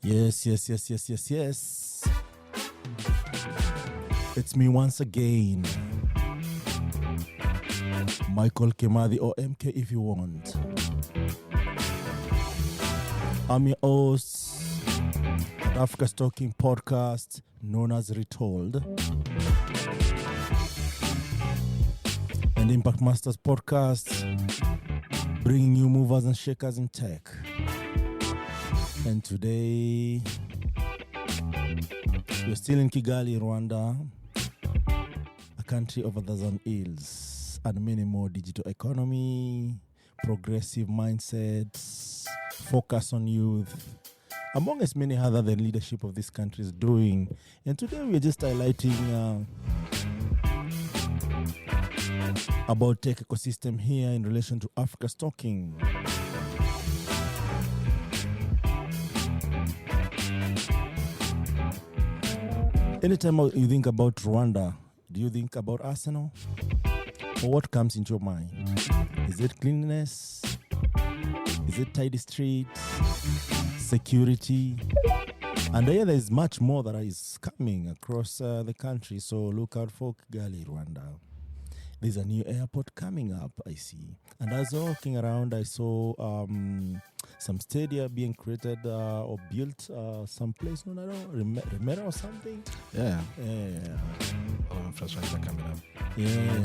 Yes. It's me once again. Michael Kemadi or MK if you want. I'm your host at Africa's Talking podcast known as Retold and Impact Masters podcast, bringing you movers and shakers in tech. And today, we're still in Kigali, Rwanda, a country of a dozen hills and many more digital economy, progressive mindsets, focus on youth, among as many other the leadership of this country is doing. And today, we're just highlighting about tech ecosystem here in relation to Africa's Talking. Anytime you think about Rwanda, do you think about Arsenal? Or what comes into your mind? Is it cleanliness? Is it tidy streets? Security? And there is much more that is coming across the country. So look out for Kigali, Rwanda. There's a new airport coming up, I see. And as I was walking around, I saw some stadia being created or built someplace, no, Remera or something. Yeah. All infrastructure coming up. Yeah.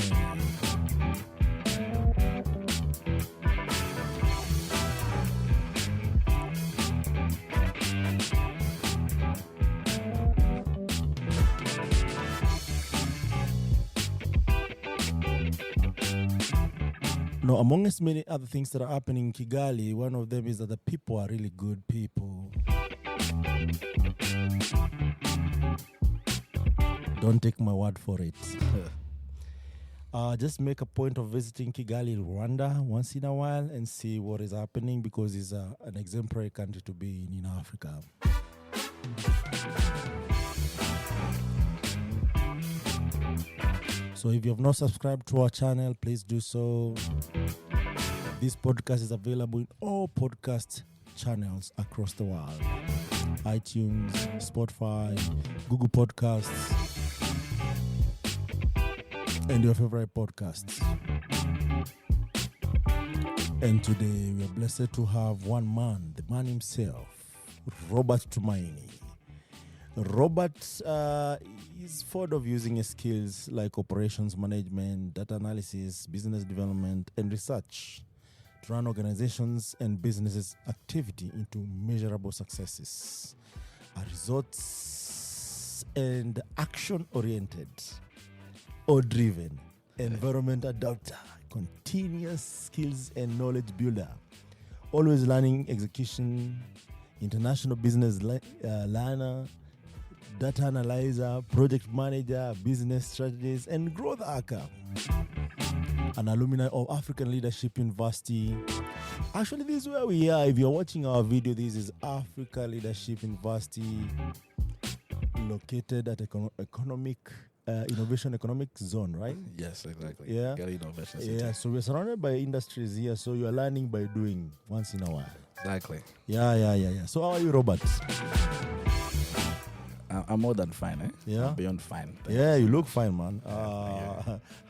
No, amongst many other things that are happening in Kigali, one of them is that the people are really good people. Don't take my word for it. Just make a point of visiting Kigali, Rwanda once in a while and see what is happening, because it's an exemplary country to be in Africa. So if you have not subscribed to our channel, please do so. This podcast is available in all podcast channels across the world. iTunes, Spotify, Google Podcasts, and your favorite podcasts. And today we are blessed to have one man, the man himself, Robert Tumaini. Robert is fond of using his skills like operations management, data analysis, business development, and research to run organizations and businesses' activity into measurable successes, results and action-oriented or driven, environment adapter, continuous skills and knowledge builder, always learning execution, international business learner, data analyzer, project manager, business strategist, and growth hacker. An alumni of African Leadership University. Actually, this is where we are. If you're watching our video, this is Africa Leadership University, located at Innovation Economic Zone, right? Yes, exactly. Yeah. Kigali Innovation City. Yeah, so we're surrounded by industries here, so you're learning by doing once in a while. Exactly. Yeah. So how are you, Robert? I'm more than fine, eh? Yeah. I'm beyond fine. Yeah, you look fine, man.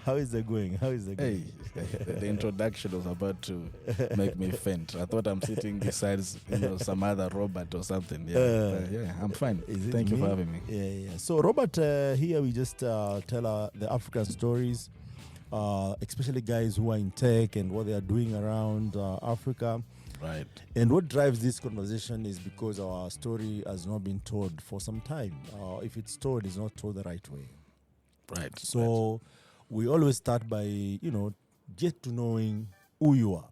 How is it going? Hey, the introduction was about to make me faint. I thought I'm sitting beside some other Robert or something. Yeah, I'm fine. Thank you for having me. Yeah. So, Robert, here we just tell the African stories, especially guys who are in tech and what they are doing around Africa. Right. And what drives this conversation is because our story has not been told for some time. If it's told, it's not told the right way. Right. So we always start by, get to knowing who you are.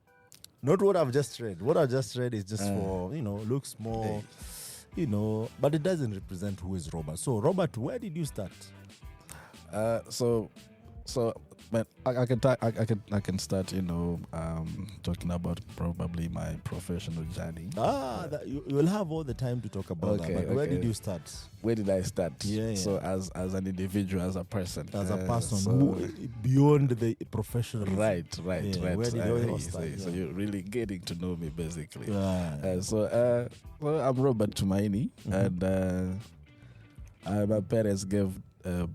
Not what I've just read. What I've just read is just for, looks more, but it doesn't represent who is Robert. So, Robert, where did you start? So So, but I can start, talking about probably my professional journey. You will have all the time to talk about that. But where did you start? Where did I start? Yeah. So as an individual, as a person, who beyond the professional. Right. Where did you all start? So you're really getting to know me, basically. Right. So I'm Robert Tumaini, and my parents gave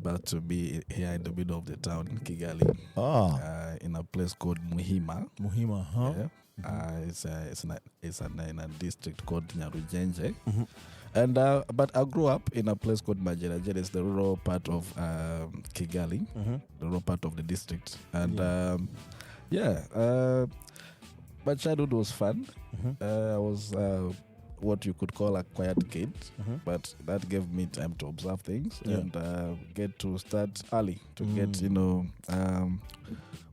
birth to me here in the middle of the town in Kigali, in a place called Muhima. Muhima, huh? Yeah. It's in a district called Nyarugenge. And but I grew up in a place called Majerajiri. It's the rural part of Kigali, the rural part of the district. And my childhood was fun. I was what you could call a quiet kid, but that gave me time to observe things and get to start early to get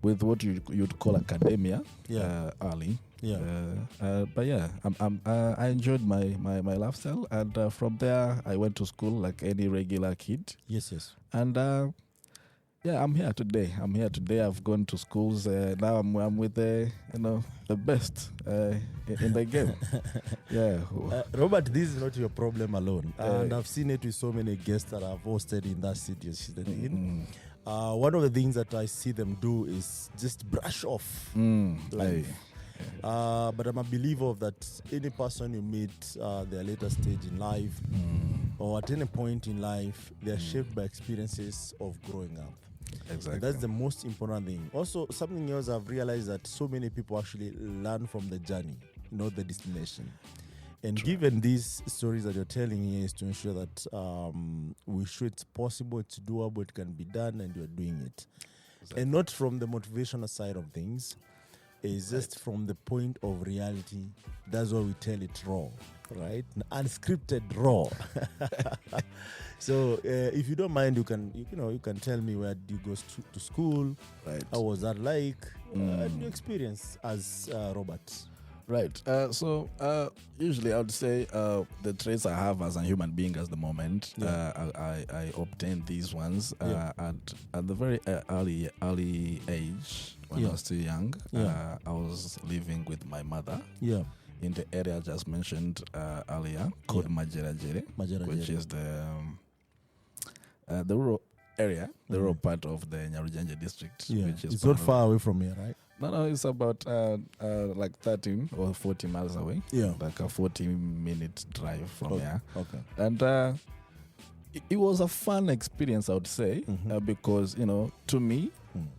with what you'd call academia early. But yeah, I enjoyed my lifestyle, and from there I went to school like any regular kid. Yes. And I'm here today. I've gone to schools. Now I'm with the best in the game. Yeah. Robert, this is not your problem alone, and I've seen it with so many guests that I've hosted in that city. One of the things that I see them do is just brush off life. But I'm a believer of that any person you meet their later stage in life or at any point in life, they are shaped by experiences of growing up. Exactly. And that's the most important thing. Also, something else I've realized that so many people actually learn from the journey, not the destination. And given these stories that you're telling here is to ensure that we show it's possible, it's doable, it can be done, and you're doing it. Exactly. And not from the motivational side of things. It's just from the point of reality. That's why we tell it raw, right? Unscripted raw. So if you don't mind, you can tell me where did you go to school, right? How was that like, and your experience as Robert. Right. So usually I would say the traits I have as a human being at the moment, I obtained these ones at the very early age when I was still young. I was living with my mother. In the area I just mentioned earlier, called Majerajiri, which is the rural area, the rural part of the Nyarugenge district. Which is it's not far away from here, right? No, it's about like 13 or 40 miles away. Like a 40-minute drive from here. Okay. And it was a fun experience, I would say, because, to me,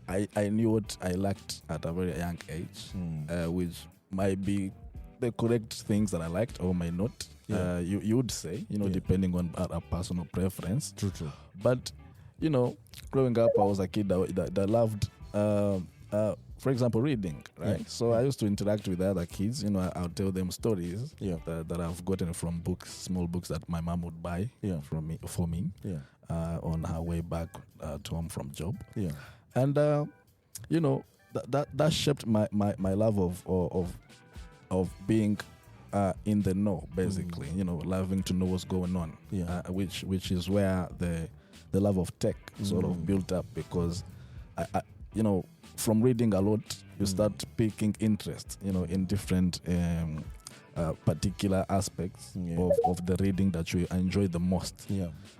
I knew what I lacked at a very young age, which might be the correct things that I liked or might not. You would say, depending on a personal preference. True. But, growing up, I was a kid that loved, for example, reading, right? So I used to interact with other kids. I'll tell them stories that I've gotten from books, small books that my mom would buy for me on her way back to home from job. And, that shaped my love of being in the know, basically, loving to know what's going on, which is where the love of tech sort of built up, because I from reading a lot, you start picking interest, in different particular aspects of the reading that you enjoy the most.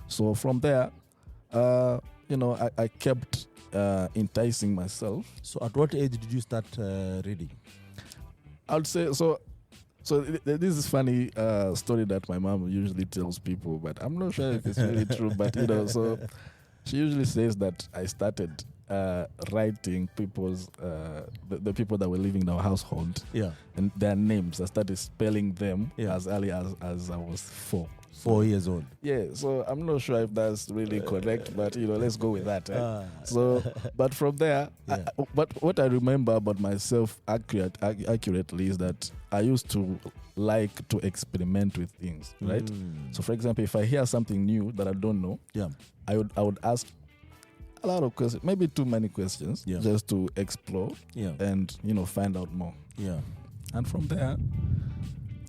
So from there, I kept enticing myself. So at what age did you start reading? I would say so. So this is funny story that my mom usually tells people, but I'm not sure if it's really true. But so she usually says that I started writing people's the people that were living in our household, and their names. I started spelling them as early as I was 4 years old. So I'm not sure if that's really correct, but let's go with that. So, but from there, but what I remember about myself accurately is that I used to like to experiment with things, right? So, for example, if I hear something new that I don't know, I would ask a lot of questions, maybe too many questions, just to explore and find out more. And from there,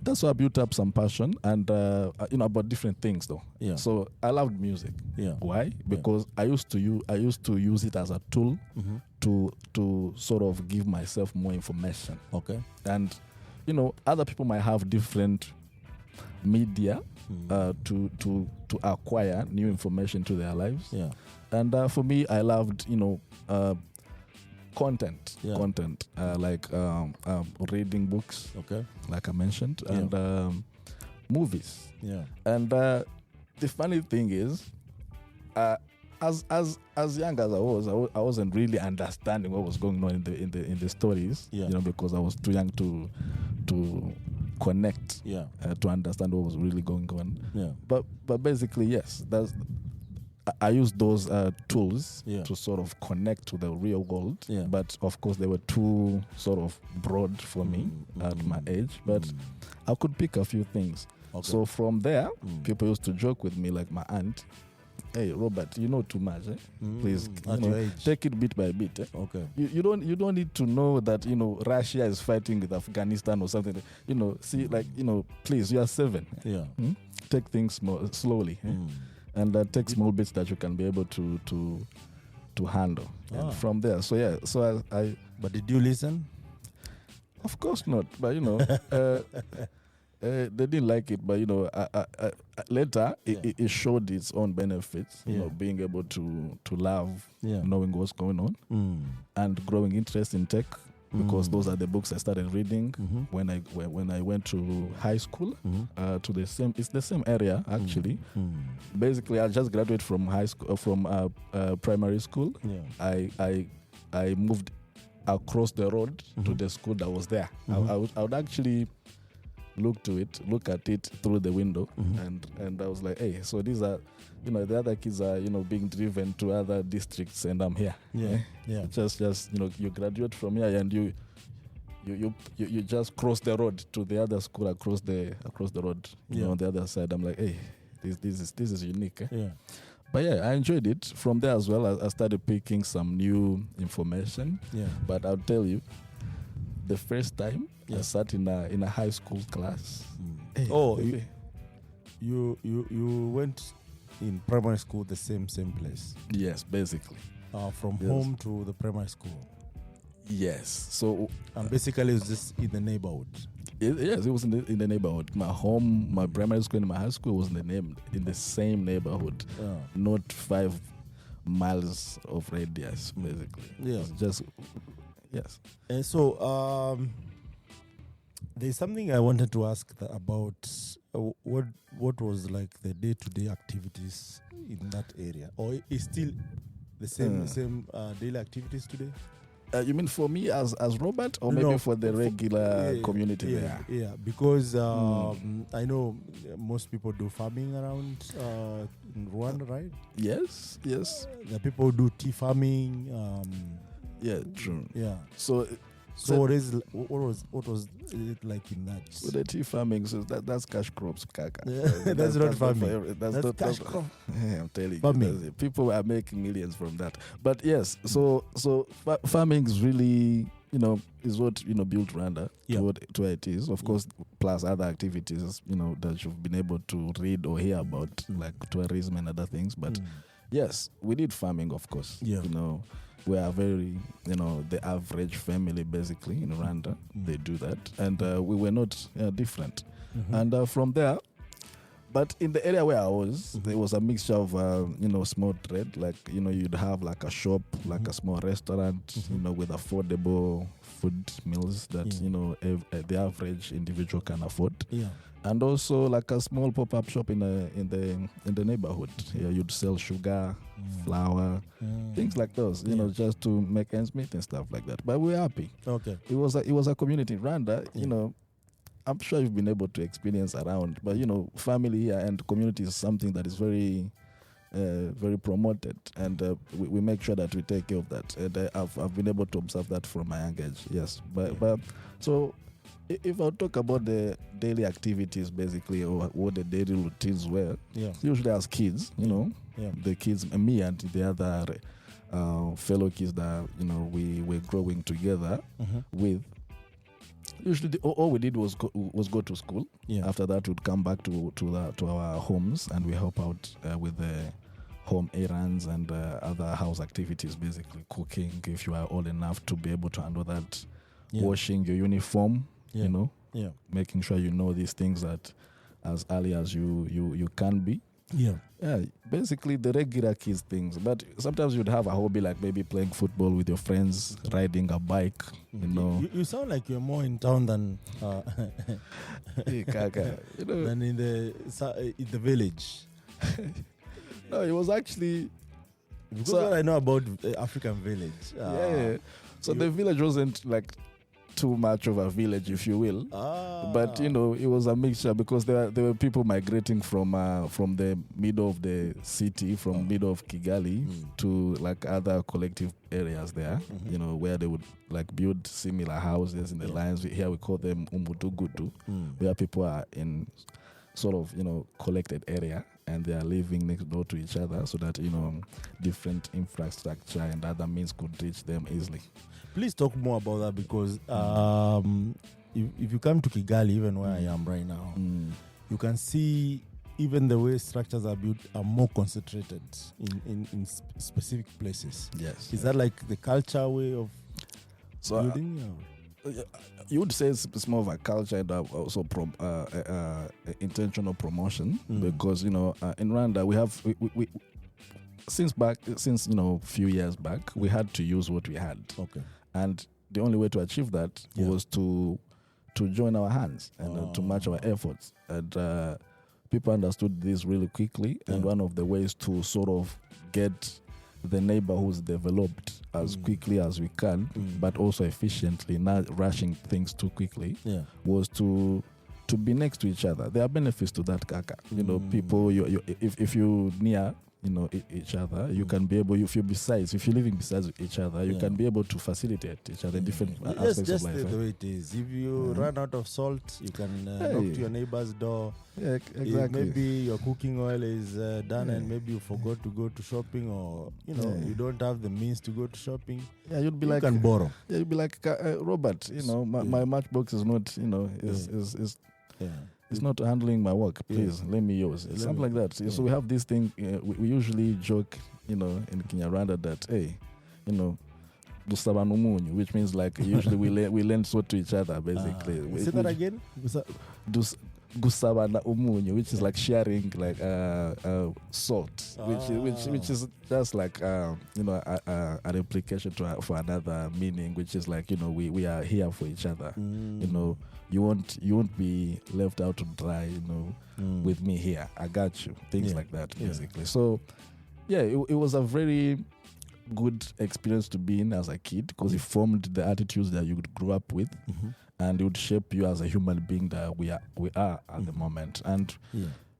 that's why I built up some passion and about different things though. Yeah. So I loved music. Yeah. Why? Because I used to use it as a tool to sort of give myself more information. Okay. And other people might have different media to acquire new information to their lives. Yeah. And for me, I loved content, like reading books, okay, like I mentioned, and movies. Yeah. And the funny thing is, as young as I wasn't really understanding what was going on in the stories. Because I was too young to connect, to understand what was really going on. Yeah. But basically, yes, I used those tools to sort of connect to the real world. Yeah. But of course, they were too sort of broad for me at my age. But I could pick a few things. Okay. So from there, people used to joke with me, like my aunt. Hey, Robert, you know too much. Please, take it bit by bit. Okay. You don't need to know that Russia is fighting with Afghanistan or something. Please, you are 7. Yeah. Take things more slowly. And take small bits that you can be able to handle. And from there, so I. But did you listen? Of course not. But they didn't like it. But later it showed its own benefits. Being able to love, knowing what's going on, and growing interest in tech. Because those are the books I started reading when I went to high school. To the same, it's the same area actually. Basically, I just graduated from high school, from primary school. I moved across the road to the school that was there. I would actually look at it through the window, and I was like, hey, so these are, the other kids are, being driven to other districts, and I'm here. Yeah. Just you graduate from here, and you just cross the road to the other school across the road, on the other side. I'm like, hey, this is unique. Yeah. But I enjoyed it. From there as well, I started picking some new information. Yeah. But I'll tell you, the first time I sat in a high school class. Hey, you went in primary school the same place? Yes, basically. From home to the primary school? Yes. So basically, it was just in the neighborhood? Yes, it was in the neighborhood. My home, my primary school, and my high school was in the same neighborhood. Not 5 miles of radius, basically. Yeah. Just yes. And so there's something I wanted to ask about. What was like the day-to-day activities in that area, or is still the same daily activities today? You mean for me as Robert, or maybe for the regular community there? Yeah, because I know most people do farming around in Rwanda, right? Yes. The people do tea farming. Yeah, true. Yeah. So what was it like in that? With the tea farming, so that's cash crops, kaka. That's not farming. That's cash crop. I'm telling farming. You, people are making millions from that. But yes, so farming is really, is what built Rwanda to where it is. Of course, plus other activities, that you've been able to read or hear about, like tourism and other things. But yes, we did farming, of course. Yeah. We are very, the average family basically in Rwanda. They do that. And we were not different. And from there, but in the area where I was, there was a mixture of, small trade. Like, you'd have like a shop, like a small restaurant, with affordable food meals that, the average individual can afford. Yeah. And also like a small pop-up shop in the neighborhood. Yeah, you'd sell sugar, flour, things like those, just to make ends meet and stuff like that. But we're happy. Okay. It was a community in Rwanda, I'm sure you've been able to experience around, but family and community is something that is very very promoted, and we make sure that we take care of that. And I've been able to observe that from my young age. Yes, but so if I talk about the daily activities, basically, or what the daily routines were, usually as kids, the kids, me and the other fellow kids that we were growing together with, usually all we did was go to school. Yeah. After that, we'd come back to our homes, and we help out with the home errands and other house activities, basically cooking, if you are old enough to be able to handle that, washing your uniform, making sure you know these things that as early as you can be. Yeah. Basically the regular kids things. But sometimes you'd have a hobby like maybe playing football with your friends, riding a bike, You sound like you're more in town than than in the village. No, it was actually... Because what I know about African village. So the village wasn't like too much of a village, if you will. But it was a mixture because there were people migrating from the middle of the city, from middle of Kigali to like other collective areas there, where they would like build similar houses in the lines. Here we call them umudugudu, where people are in sort of collected area and they are living next door to each other, so that different infrastructure and other means could reach them easily. Please talk more about that, because if you come to Kigali, even where I am right now, you can see even the way structures are built are more concentrated in specific places. Yes. Is that like the culture way of building? You would say it's more of a culture and also intentional promotion, because in Rwanda we since few years back we had to use what we had. Okay. And the only way to achieve that was to join our hands and to match our efforts. And people understood this really quickly. And one of the ways to sort of get the neighborhoods developed as quickly as we can, but also efficiently, not rushing things too quickly, was to be next to each other. There are benefits to that, Kaka. People, if you near each other, you can be able, if you're living beside each other, you can be able to facilitate each other in different aspects of life. Just the way it is. If you run out of salt, you can knock to your neighbor's door. Yeah, exactly. Maybe your cooking oil is done and maybe you forgot to go to shopping, or you don't have the means to go to shopping. Yeah, you can borrow. Yeah, you'd be like, Robert, my matchbox is not, it's not handling my work. Please, let me use it. Something like that. So we have this thing, we usually joke, in Kinyarwanda that, hey, gusaba n'umunyu, which means like usually we lend salt to each other, basically. Say that again? Gusaba na umunyu, which is like sharing like salt, which is just like an implication for another meaning, which is like we are here for each other. You won't be left out to dry, with me here. I got you. Things like that, basically. So it was a very good experience to be in as a kid, because it formed the attitudes that you grew up with. And it would shape you as a human being that we are at the moment. And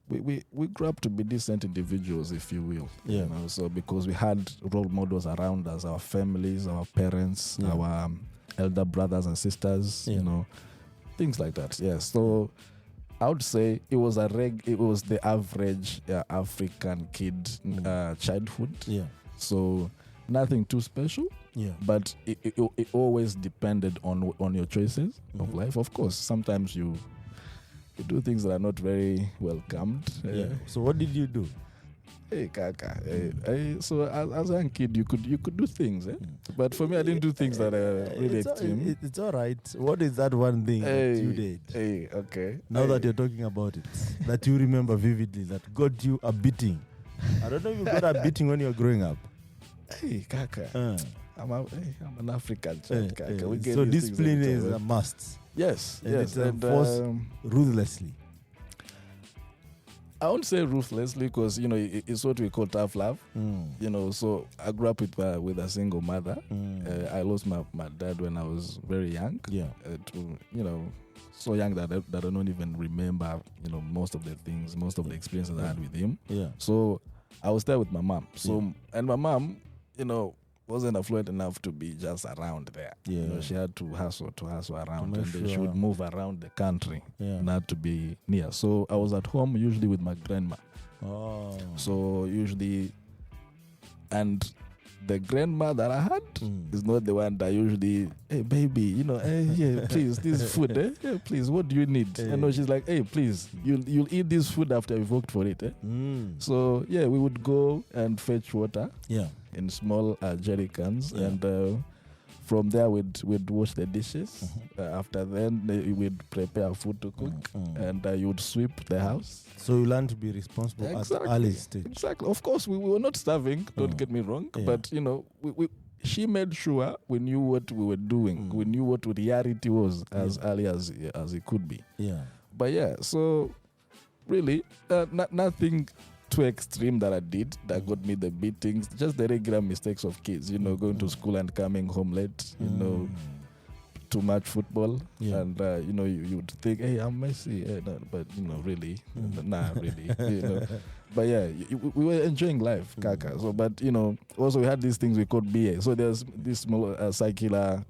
we grew up to be decent individuals, if you will. So because we had role models around us, our families, our parents, our elder brothers and sisters, things like that. So I would say it was the average African kid childhood. So nothing too special. But it always depended on your choices of life. Of course, sometimes you do things that are not very welcomed. So what did you do? Hey, Kaka. So as a young kid, you could do things. But for me, I didn't do things that are really extreme. It's all right. What is that one thing that you did? Okay. Now that you're talking about it, that you remember vividly, that got you a beating. I don't know if you got a beating when you were growing up. Hey, Kaka. I'm an African child, Kaka. So discipline is a must. Yes. And it's enforced ruthlessly. I won't say ruthlessly, because it's what we call tough love. So I grew up with a single mother. I lost my dad when I was very young. So young that I don't even remember most of the things, most of the experiences I had with him. So I was there with my mom. And my mom wasn't affluent enough to be just around there. She had to hustle around, and she would move around the country, not to be near. So I was at home usually with my grandma. So usually, and the grandma that I had is not the one that usually, hey baby, yeah, please, this food, yeah, please, what do you need? She's like, hey, please, you'll eat this food after you've worked for it. So yeah, we would go and fetch water in small jerry cans, and from there we'd wash the dishes. After then we'd prepare food to cook, and you'd sweep the house. So you learn to be responsible at early stage. Exactly. Of course, we were not starving. Don't get me wrong. But she made sure we knew what we were doing. We knew what reality was as early as it could be. Yeah. But yeah, so really, nothing too extreme that I did that got me the beatings. Just the regular mistakes of kids. Going to school and coming home late. Too much football, and you would think, hey, I'm Messi, but really, nah, really, But yeah, we were enjoying life, kaka. So, but also we had these things we called BA. So there's this small circular,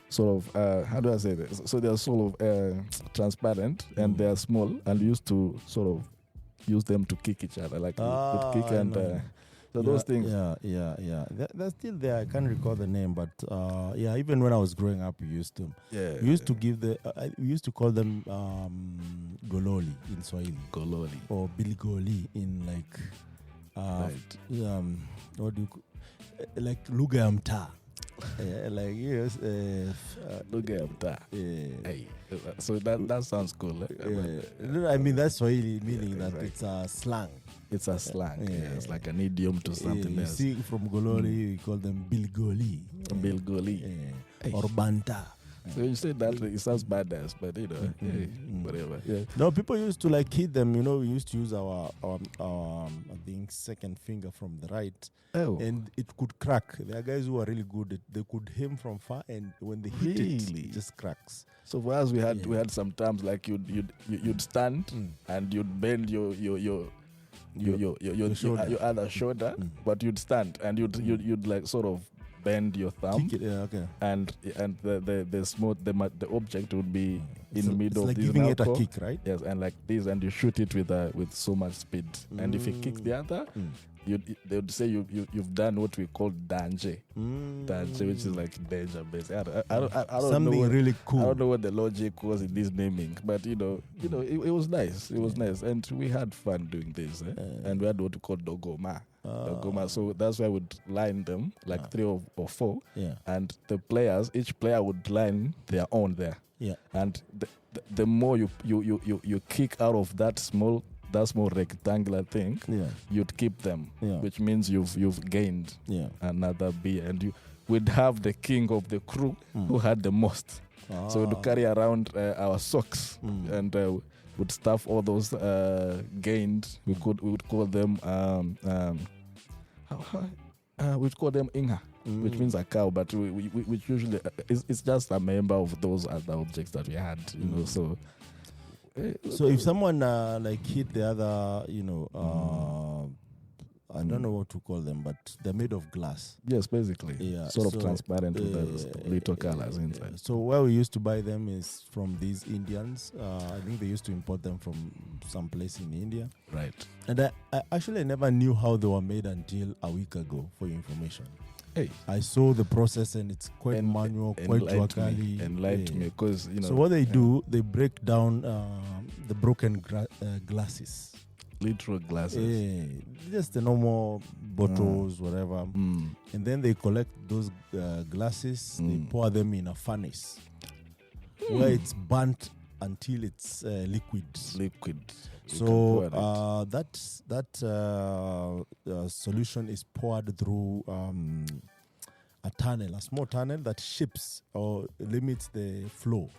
sort of, how do I say this? So they're sort of transparent, and they're small, and we used to sort of use them to kick each other, like we'd kick and. So those things. Yeah. They're still there. I can't recall the name, but even when I was growing up, we used to. Yeah. We used to give we used to call them gololi in Swahili. Gololi. Or bilgoli in what do you like lugha ya mtaa. Like yes, lugha ya mtaa. Hey. So that sounds cool. I mean that's Swahili, meaning that it's a slang. It's a slang. It's like an idiom to something else. See, from Gololi, we call them bilgoli. Bilgoli. Or banta. So you say that, it sounds badass, but whatever. Yeah. No, people used to hit them. We used to use our I think second finger from the right. Oh. And it could crack. There are guys who are really good. They could aim from far, and when they hit it just cracks. So for us, we had some terms like you'd stand and you'd bend your other shoulder, but you'd stand and you'd like sort of bend your thumb. Kick it, okay. And the object would be in the middle of this giving knuckle. it a kick, right? Yes, and like this, and you shoot it with so much speed. And if you kick the other, they would say you've done what we call danje. Danje, which is like danger based. I don't something know really cool. I don't know what the logic was in this naming, but it was nice. It was nice, and we had fun doing this. And we had what we call dogoma. So that's why we'd line them like 3 or 4, and each player would line their own there. Yeah. And the more you kick out of that small rectangular thing, you'd keep them, which means you've gained another beer, and we'd have the king of the crew who had the most. So we'd carry around our socks and would stuff all those gained. We would call them we'd call them inga, which means a cow, but which usually it's just a member of those other objects that we had, So if someone hit the other, I don't know what to call them, but they're made of glass. Yes, basically. Yeah, sort of transparent with the little colors inside. So where we used to buy them is from these Indians. I think they used to import them from some place in India. Right. And I actually never knew how they were made until a week ago, for your information. Hey. I saw the process, and it's quite manual, quite wakali. Enlighten me, because So what they do, they break down the broken glasses. Literal glasses. Just the normal bottles, whatever. And then they collect those glasses. They pour them in a furnace where it's burnt until it's liquid. So that solution is poured through a tunnel, a small tunnel that ships or limits the flow.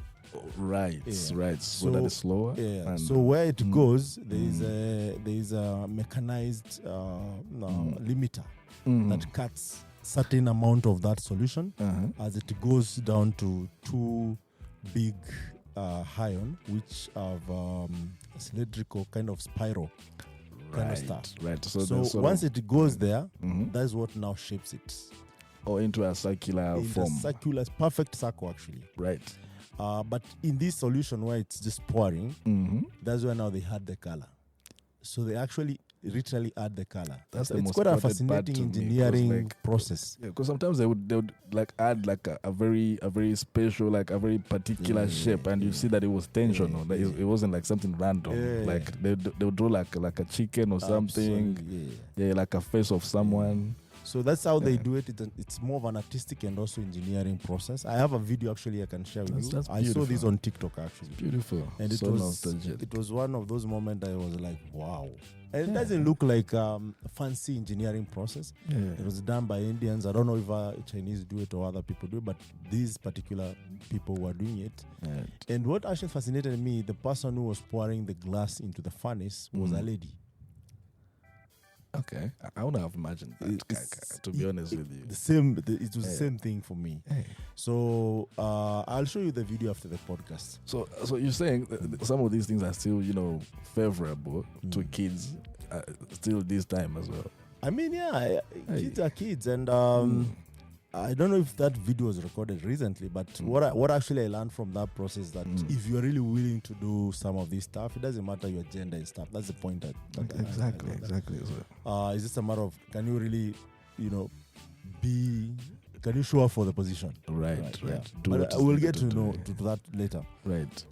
Right. So that is slower. Yeah. So where it goes, there is a mechanized limiter that cuts certain amount of that solution as it goes down to 2 big iron, which have cylindrical kind of spiral kind of stuff. Right. So once it goes there, that's what now shapes it. Or into a circular form. Circular, perfect circle actually. Right. But in this solution where it's just pouring, that's where now they had the color. So they actually literally add the color. That's the It's most quite a crowded part fascinating to me, 'cause, engineering like, process. Yeah, because sometimes they would like add like a very special, like a very particular shape, and you see that it was intentional. That it wasn't like something random. Like they would draw like a chicken or something. Yeah, like a face of someone. So that's how they do it. It's more of an artistic and also engineering process. I have a video actually I can share with you. That's I saw this on TikTok actually. Beautiful. And it was one of those moments I was like, wow. And it doesn't look like a fancy engineering process. Yeah. It was done by Indians. I don't know if Chinese do it or other people do it, but these particular people were doing it. Right. And what actually fascinated me, the person who was pouring the glass into the furnace was a lady. Okay, I would have imagined that. To be honest with you, it was the same thing for me. So I'll show you the video after the podcast. So you're saying some of these things are still, favorable to kids, still this time as well. I mean, kids are kids, and I don't know if that video was recorded recently, but what actually I learned from that process that if you're really willing to do some of this stuff, it doesn't matter your gender and stuff. That's the point. Exactly. It's just a matter of, can you really, can you show up for the position? Right. Yeah. But we'll get to know to that later. Right.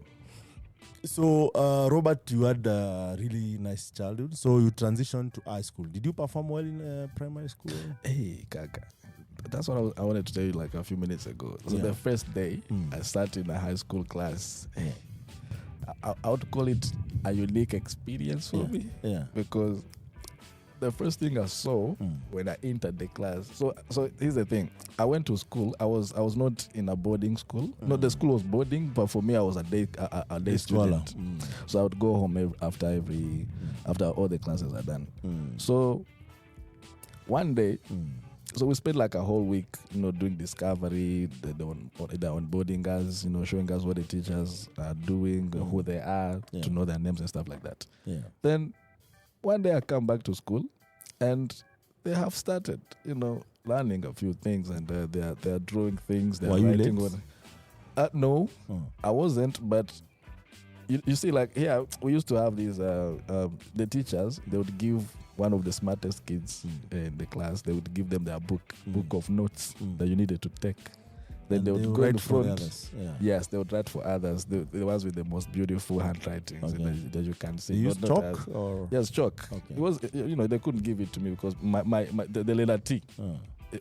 So, Robert, you had a really nice childhood. So you transitioned to high school. Did you perform well in primary school? Hey, Kaka. That's what I wanted to tell you like a few minutes ago. So the first day I sat in a high school class, I would call it a unique experience for me. Yeah. Because the first thing I saw when I entered the class. So here's the thing. I went to school. I was not in a boarding school. No, the school was boarding, but for me I was a day student. So I would go home after all the classes are done. So one day. So we spent like a whole week, doing discovery, the onboarding us, showing us what the teachers are doing, who they are, to know their names and stuff like that. Yeah. Then one day I come back to school, and they have started, learning a few things, and they're drawing things. They're writing. You late? No, I wasn't, but you see, like here we used to have these the teachers. They would give one of the smartest kids in the class. They would give them their book of notes that you needed to take. Then they would go in front. Others. Yeah. Yes, they would write for others. The ones with the most beautiful handwriting that you can see. They used chalk or? Yes, chalk. Okay. It was, they couldn't give it to me because the letter T.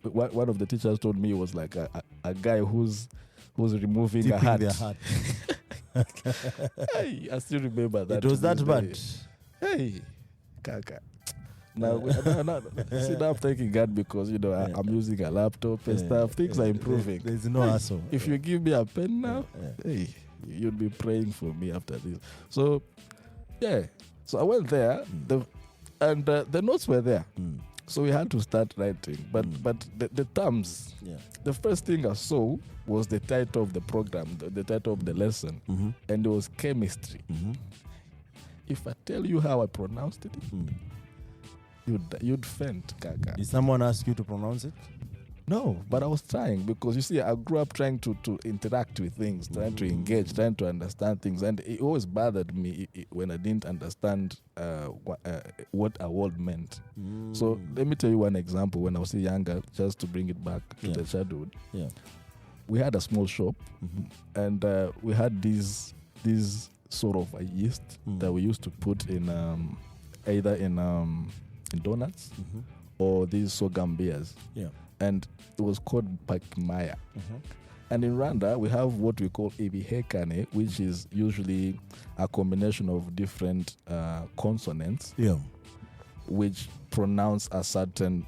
One of the teachers told me it was like a guy who's removing tipping a hat. Their hat. Hey, I still remember that. It was that bad. Hey, Kaka. Now, see, now I'm thanking God because, I'm using a laptop and stuff. Things are improving. There's no hassle. If you give me a pen now, hey, you'd be praying for me after this. So, so I went there, and the notes were there. So we had to start writing. But the terms, the first thing I saw was the title of the program, the title of the lesson, and it was chemistry. If I tell you how I pronounced it, you'd faint, Kaka. Did someone ask you to pronounce it? No, but I was trying because, you see, I grew up trying to interact with things, trying to engage, trying to understand things. And it always bothered me when I didn't understand what a word meant. So let me tell you one example. When I was younger, just to bring it back to the childhood, we had a small shop and we had these sort of a yeast that we used to put in either in donuts or these sorghum beers. Yeah. And it was called Pakimaya. And in Rwanda, we have what we call ibihekane, which is usually a combination of different consonants, which pronounce a certain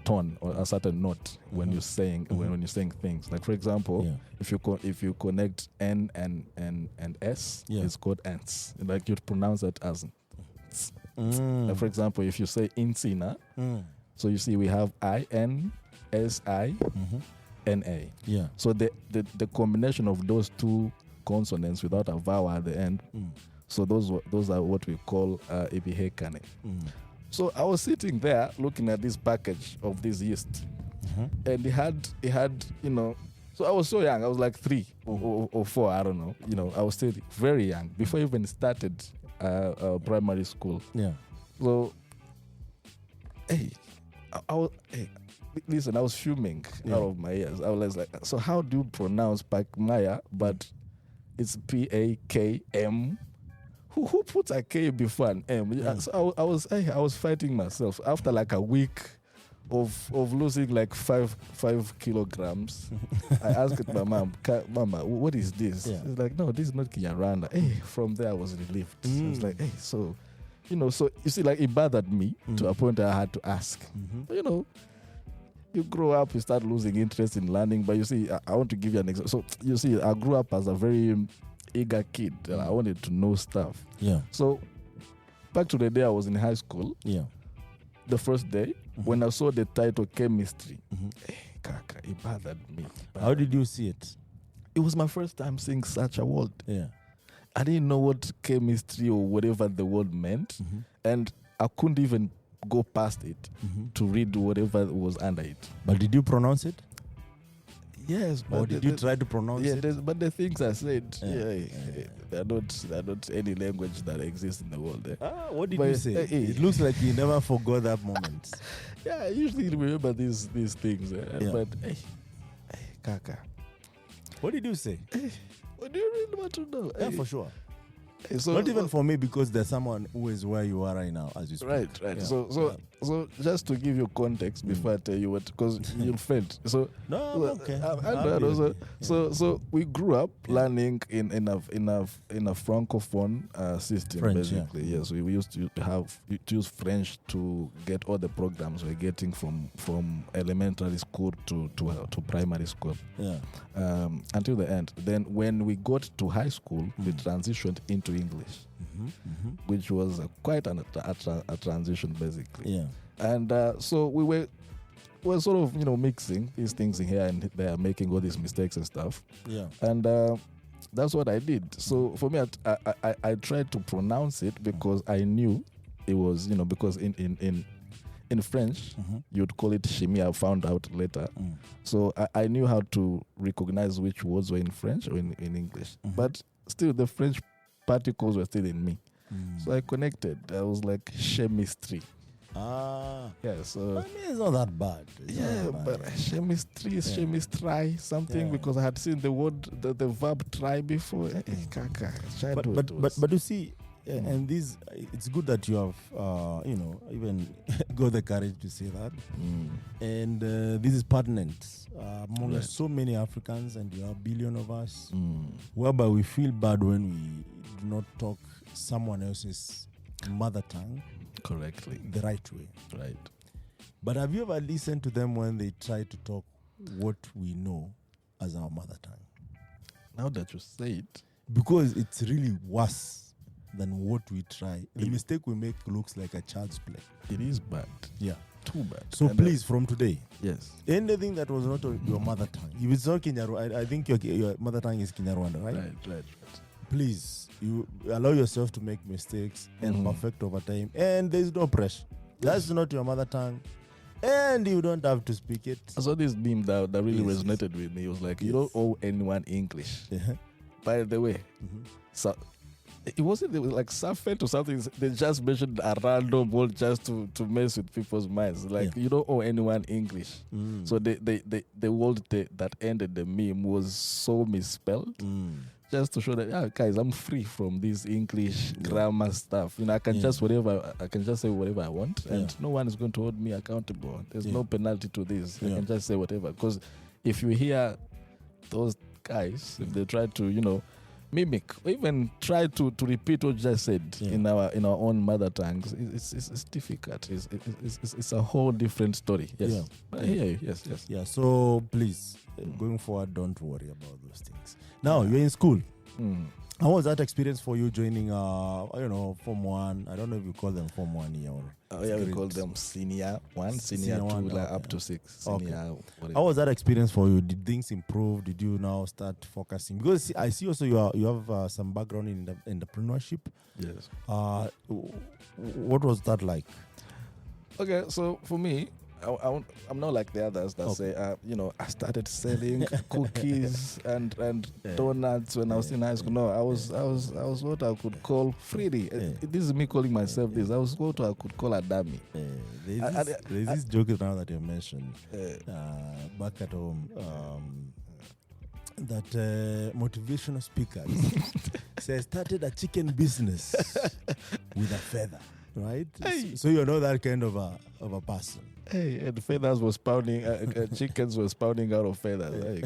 tone or a certain note when you're saying when you're saying things. Like, for example, if you connect N and S, it's called ants. Like, you'd pronounce that as. Like, for example, if you say insina. So you see, we have INSINA. Yeah. So the combination of those two consonants without a vowel at the end. So those are what we call ibihekane. So I was sitting there looking at this package of this yeast, and it had So I was so young. I was like 3 or 4. I don't know. I was still very young before I even started primary school. Yeah. So hey, listen, I was fuming out of my ears. I was like, so how do you pronounce Pakmaya, but it's Pakm? Who puts a K before an M? So I was fighting myself after like a week of losing like five kilograms. I asked my mom, Mama, what is this? She's like, no, this is not Kinyarwanda. Hey, from there I was relieved. I was like, hey, so so you see, like it bothered me to a point I had to ask. But, you grow up, you start losing interest in learning. But you see, I want to give you an example. So you see, I grew up as a very eager kid, and I wanted to know stuff. Yeah. So back to the day I was in high school. Yeah. The first day when I saw the title chemistry, it bothered me. How did you see it? It was my first time seeing such a word. Yeah. I didn't know what chemistry or whatever the word meant, and I couldn't even go past it to read whatever was under it. But did you pronounce it? Yes, but or did you try to pronounce it? But the things I said, they're not any language that exists in the world. What did you say? It looks like you never forgot that moment. Yeah, I usually remember these things. But Kaka, what did you say? What do you really want to know? Yeah, for sure. So, not even for me, because there's someone who is where you are right now as you speak. Right. Yeah. So just to give you context before I tell you what, because you'll faint. So no, okay. So we grew up learning in a francophone system, French, basically. Yeah. Yes, we used to use French to get all the programs we're getting from elementary school to primary school. Yeah. Until the end. Then when we got to high school, we transitioned into English, which was quite a transition, basically. Yeah. And so we were sort of mixing these things in here and there, making all these mistakes and stuff. Yeah. And that's what I did. So for me, I tried to pronounce it because I knew it was because in French you'd call it chimie. I found out later. So I knew how to recognize which words were in French or in English, but still the French particles were still in me. So I connected. I was like chemistry. Yeah, so I mean, it's not that bad. But chemistry is chemistry something because I had seen the word, the verb try before. But you see, and this, it's good that you have even got the courage to say that. And this is pertinent among so many Africans, and there are a billion of us, whereby we feel bad when we do not talk someone else's mother tongue correctly, the right way. Right. But have you ever listened to them when they try to talk what we know as our mother tongue? Now that you say it, because it's really worse than what we try. The mistake we make looks like a child's play. It is bad. Yeah. Too bad. So and please, from today, yes, anything that was not your mother tongue. If it's not Kinyarwanda, I think your mother tongue is Kinyarwanda, right? Right. Please, you allow yourself to make mistakes and perfect over time, and there's no pressure. That's not your mother tongue, and you don't have to speak it. I saw this meme that really resonated with me. It was like, you don't owe anyone English. By the way, so it wasn't like Safet or something. They just mentioned a random word just to mess with people's minds. Like, you don't owe anyone English. So the word that ended the meme was so misspelled. Just to show that, guys, I'm free from this English grammar stuff. I can just say whatever I want, and no one is going to hold me accountable. There's no penalty to this. I can just say whatever. Because if you hear those guys, if they try to, mimic, or even try to repeat what you just said in our own mother tongues, it's difficult. It's a whole different story. Yes. Yeah. But I hear you. Yes. Yeah. So please, going forward, don't worry about those things. Now you're in school. How was that experience for you joining Form 1? I don't know if you call them Form 1 here or we call them Senior 1, Senior 2, up to 6. Senior, how was that experience for you? Did things improve? Did you now start focusing? Because I see also you have some background in entrepreneurship. Yes. What was that like? Okay, so for me, I'm not like the others that say, I started selling cookies and donuts when I was in high school. No, I was what I could call freely. This is me calling myself this. I was what I could call a dummy. There's this joke now that you mentioned back at home. That motivational speakers say I started a chicken business with a feather, right? Hey. So you know that kind of a person. Hey, and feathers was spouting, chickens were spouting out of feathers.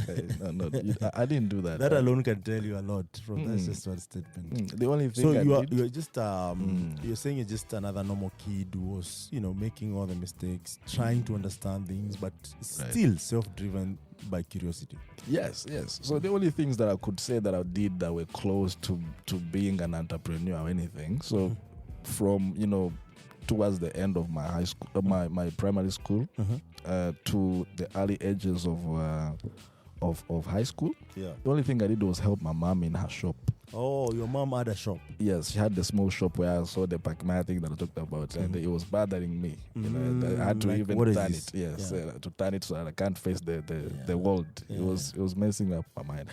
I didn't do that. That alone can tell you a lot from that's just one statement. The only thing so you're just you're saying you're just another normal kid who was making all the mistakes, trying to understand things, but still self-driven by curiosity. Yes. So the only things that I could say that I did that were close to being an entrepreneur or anything. So from towards the end of my high school, my primary school, to the early ages of high school. Yeah. The only thing I did was help my mom in her shop. Oh, your mom had a shop. Yes, she had the small shop where I saw the Pac-Man thing that I talked about, and it was bothering me. I had to even turn it. Yes, to turn it so that I can't face the world. Yeah. It was messing up my mind.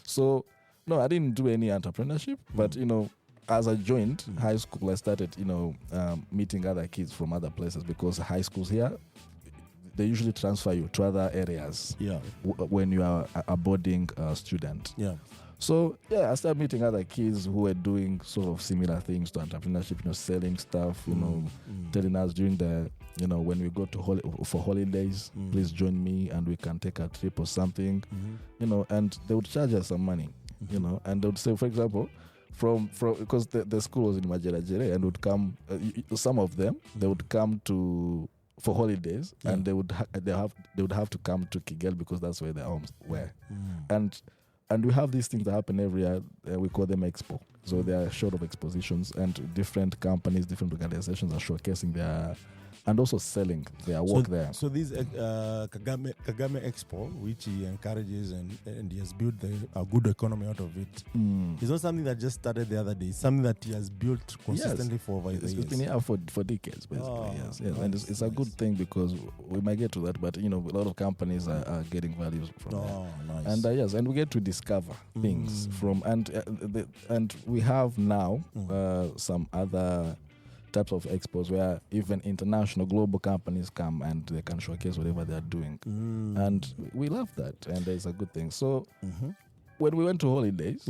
So no, I didn't do any entrepreneurship, but as I joined high school, I started, meeting other kids from other places because high schools here, they usually transfer you to other areas when you are a boarding student. Yeah. So, I started meeting other kids who were doing sort of similar things to entrepreneurship, selling stuff, telling us during the, when we go to for holidays, please join me and we can take a trip or something, and they would charge us some money, and they would say, for example, from because the school was in Majerajiri and would come, some of them, they would come for holidays and they would have to come to Kigali because that's where their homes were. And we have these things that happen every year. We call them expo. So they are short of expositions and different companies, different organizations are showcasing their and also selling their work there. So this Kagame Expo, which he encourages and he has built a good economy out of it, it's not something that just started the other day. It's something that he has built consistently for over the years. It's been here for decades, basically. Yes. Nice, and it's a good thing because we might get to that, but a lot of companies are getting values from that. Nice. And we get to discover things from and we have now some other types of expos where even international global companies come and they can showcase whatever they're doing. And we love that, and it's a good thing. So when we went to holidays,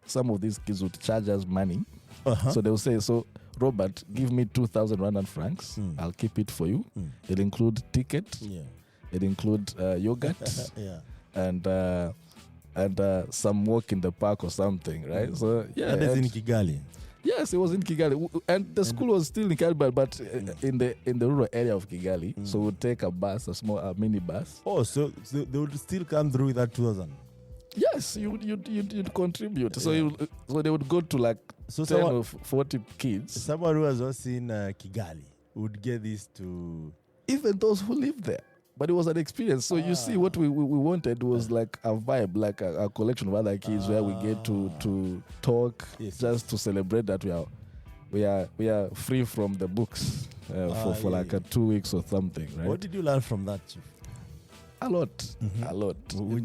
some of these kids would charge us money. So they will say, so Robert, give me 2,000 Rwandan francs. I'll keep it for you. It'll include ticket. It'll include yogurt. And some walk in the park or something, right? So that is in Kigali. Yes, it was in Kigali, and the school was still in Kigali, but in the rural area of Kigali. So we'd take a bus, a small mini bus. Oh, so they would still come through with that 2,000. Yes, you'd contribute. So they would go to like 10 or 40 kids. Someone who has not seen Kigali would get this to even those who live there. But it was an experience. So you see, what we wanted was like a vibe, like a collection of other kids where we get to talk, just to celebrate that we are free from the books for like 2 weeks or something, right? What did you learn from that, Chief? A lot.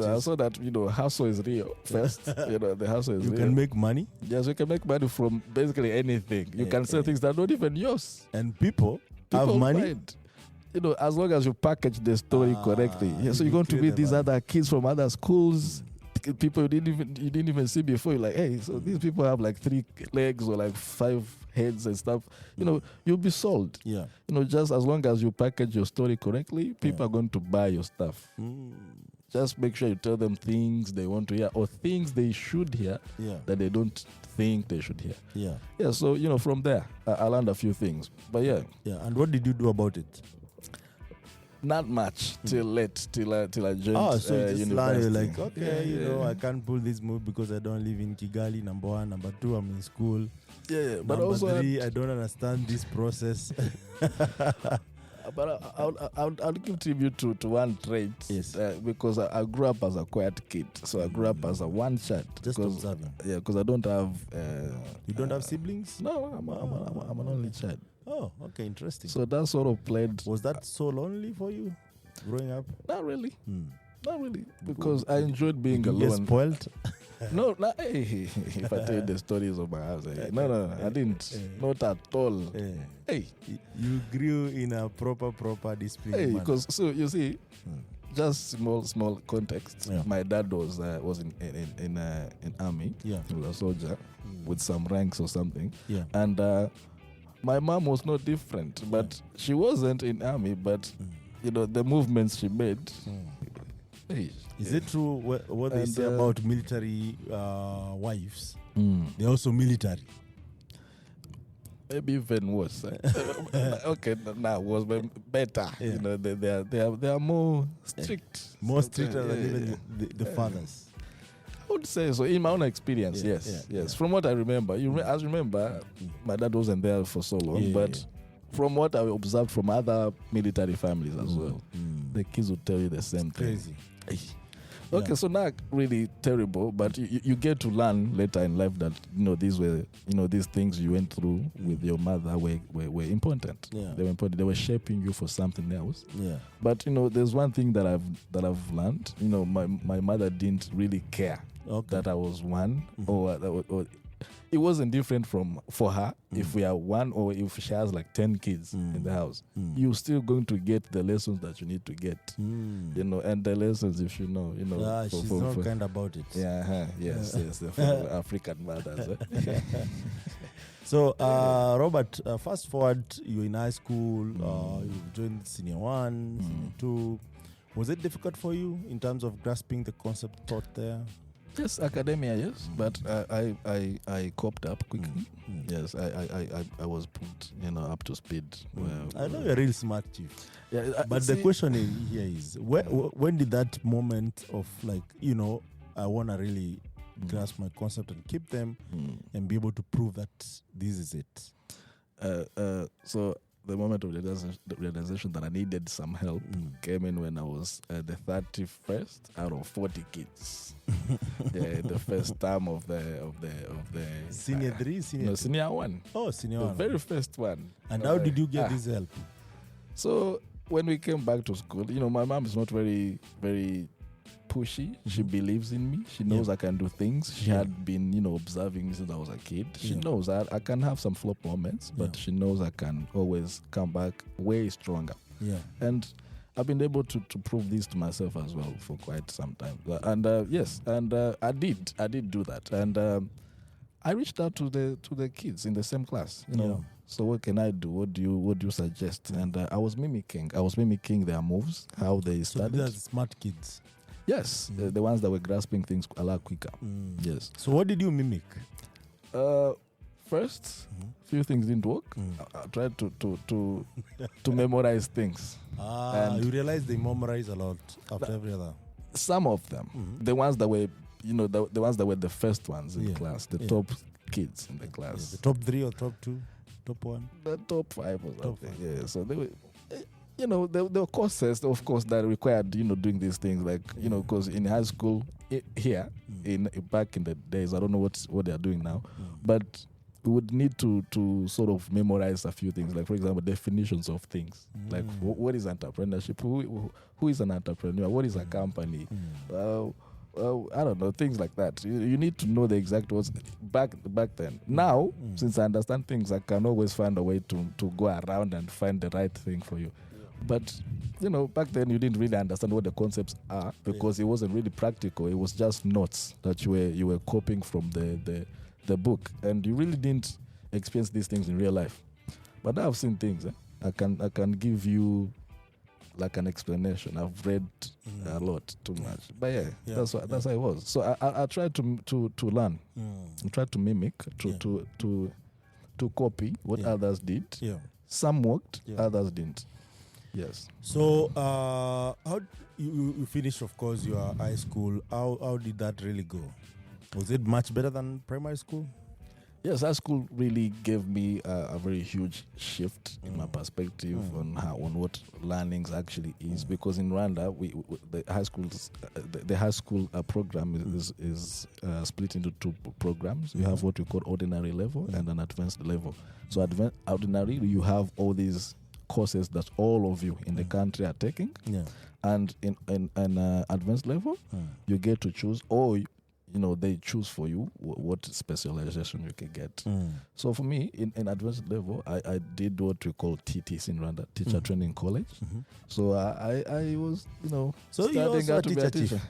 I saw that hustle is real. First, the hustle is real. You can make money. Yes, you can make money from basically anything. You can sell things that are not even yours, and people have money. Mind. As long as you package the story correctly. So you're going to meet these other kids from other schools, people you didn't even see before. You're like, hey, so these people have like 3 legs or like 5 heads and stuff. You'll be sold. Yeah. Just as long as you package your story correctly, people are going to buy your stuff. Just make sure you tell them things they want to hear or things they should hear that they don't think they should hear. Yeah. So from there, I learned a few things. But yeah. And what did you do about it? Not much till I joined so you just university. Like, okay, I can't pull this move because I don't live in Kigali, number 1. Number 2, I'm in school. But number also 3, I don't understand this process. But I'll give tribute to one trait. Yes. Because I grew up as a quiet kid. So I grew up as a one child. Just observing. Yeah, because I don't have... you don't have siblings? No, I'm an only child. Oh, okay, interesting. So that sort of played. Was that so lonely for you growing up? Not really. Not really, because I enjoyed being Did you alone. get spoiled? No, hey, if I tell you the stories of my house, no, I didn't. Not at all. Hey, you grew in a proper discipline. Hey, because so you see, just small context. Yeah. My dad was in army. Yeah. He was a soldier with some ranks or something. Yeah. And my mom was not different, but she wasn't in army. But the movements she made. Hey, is it true what they say about military wives? They're also military. Maybe even worse. Okay, now was better. Yeah. They are more strict. More stricter than even the fathers. I would say so. In my own experience, yes. From what I remember, I remember my dad wasn't there for so long, but from what I observed from other military families as well, the kids would tell you the same thing. Crazy. Okay, so not really terrible, but you get to learn later in life that these were these things you went through with your mother were important. Yeah. They were important. They were shaping you for something else. Yeah. But there's one thing that I've learned. My mother didn't really care that I was one or it wasn't different for her if we are one or if she has like 10 kids in the house. You're still going to get the lessons that you need to get, and the lessons if you know. She's not kind about it. Yeah, yes, for African mothers. So, Robert, fast forward, you're in high school, you've joined senior 1, senior 2. Was it difficult for you in terms of grasping the concept taught there? Yes, academia, yes, but I coped up quickly. Yes, I was put up to speed. I know you're a real smart chief. Yeah, but the question here is when did that moment of I want to really grasp my concept and keep them and be able to prove that this is it? So the moment of the realization that I needed some help came in when I was the 31st out of 40 kids. The first term of the senior 3, senior 1. Oh, senior 1. The very first one. And how did you get this help? So when we came back to school, my mom is not very, very pushy. She believes in me. She knows I can do things. She had been, observing me since I was a kid. She knows that I can have some flop moments, but she knows I can always come back way stronger. Yeah. And I've been able to prove this to myself as well for quite some time. And I did do that. And I reached out to the kids in the same class. So what can I do? What do you suggest? And I was mimicking their moves, how they studied. So these are smart kids. Yes, the ones that were grasping things a lot quicker. Yes. So what did you mimic? First, few things didn't work. I tried to memorize things. And you realize they memorize a lot after every other. Some of them, the ones that were, the ones that were the first ones in class, the top kids in the class. The top 3 or top 2, top 1, the top 5 or something. Yeah. So they were. There were courses, of course, that required, doing these things, like, because in high school here, back in the days, I don't know what they are doing now, but we would need to sort of memorize a few things, like, for example, definitions of things, like what is entrepreneurship, who is an entrepreneur, what is a company, I don't know, things like that. You need to know the exact words back then. Now, since I understand things, I can always find a way to go around and find the right thing for you. But, back then you didn't really understand what the concepts are because it wasn't really practical. It was just notes that you were copying from the book. And you really didn't experience these things in real life. But now I've seen things. I can give you like an explanation. I've read a lot too much. But that's how it was. So I tried to learn. I tried to mimic, to copy what others did. Yeah. Some worked, others didn't. Yes. So, how you finished, of course, your high school. How did that really go? Was it much better than primary school? Yes, high school really gave me a very huge shift in my perspective on what learnings actually is. Because in Rwanda, the high schools, the high school program is split into two programs. You have what we call ordinary level and an advanced level. So ordinary, you have all these courses that all of you in the country are taking. Yeah. And in advanced level, you get to choose, or they choose for you what specialization you can get. So for me, in advanced level, I did what we call TTs in Rwanda, Teacher Training College. So I was, so studying you also how a to be teacher a teacher. chief?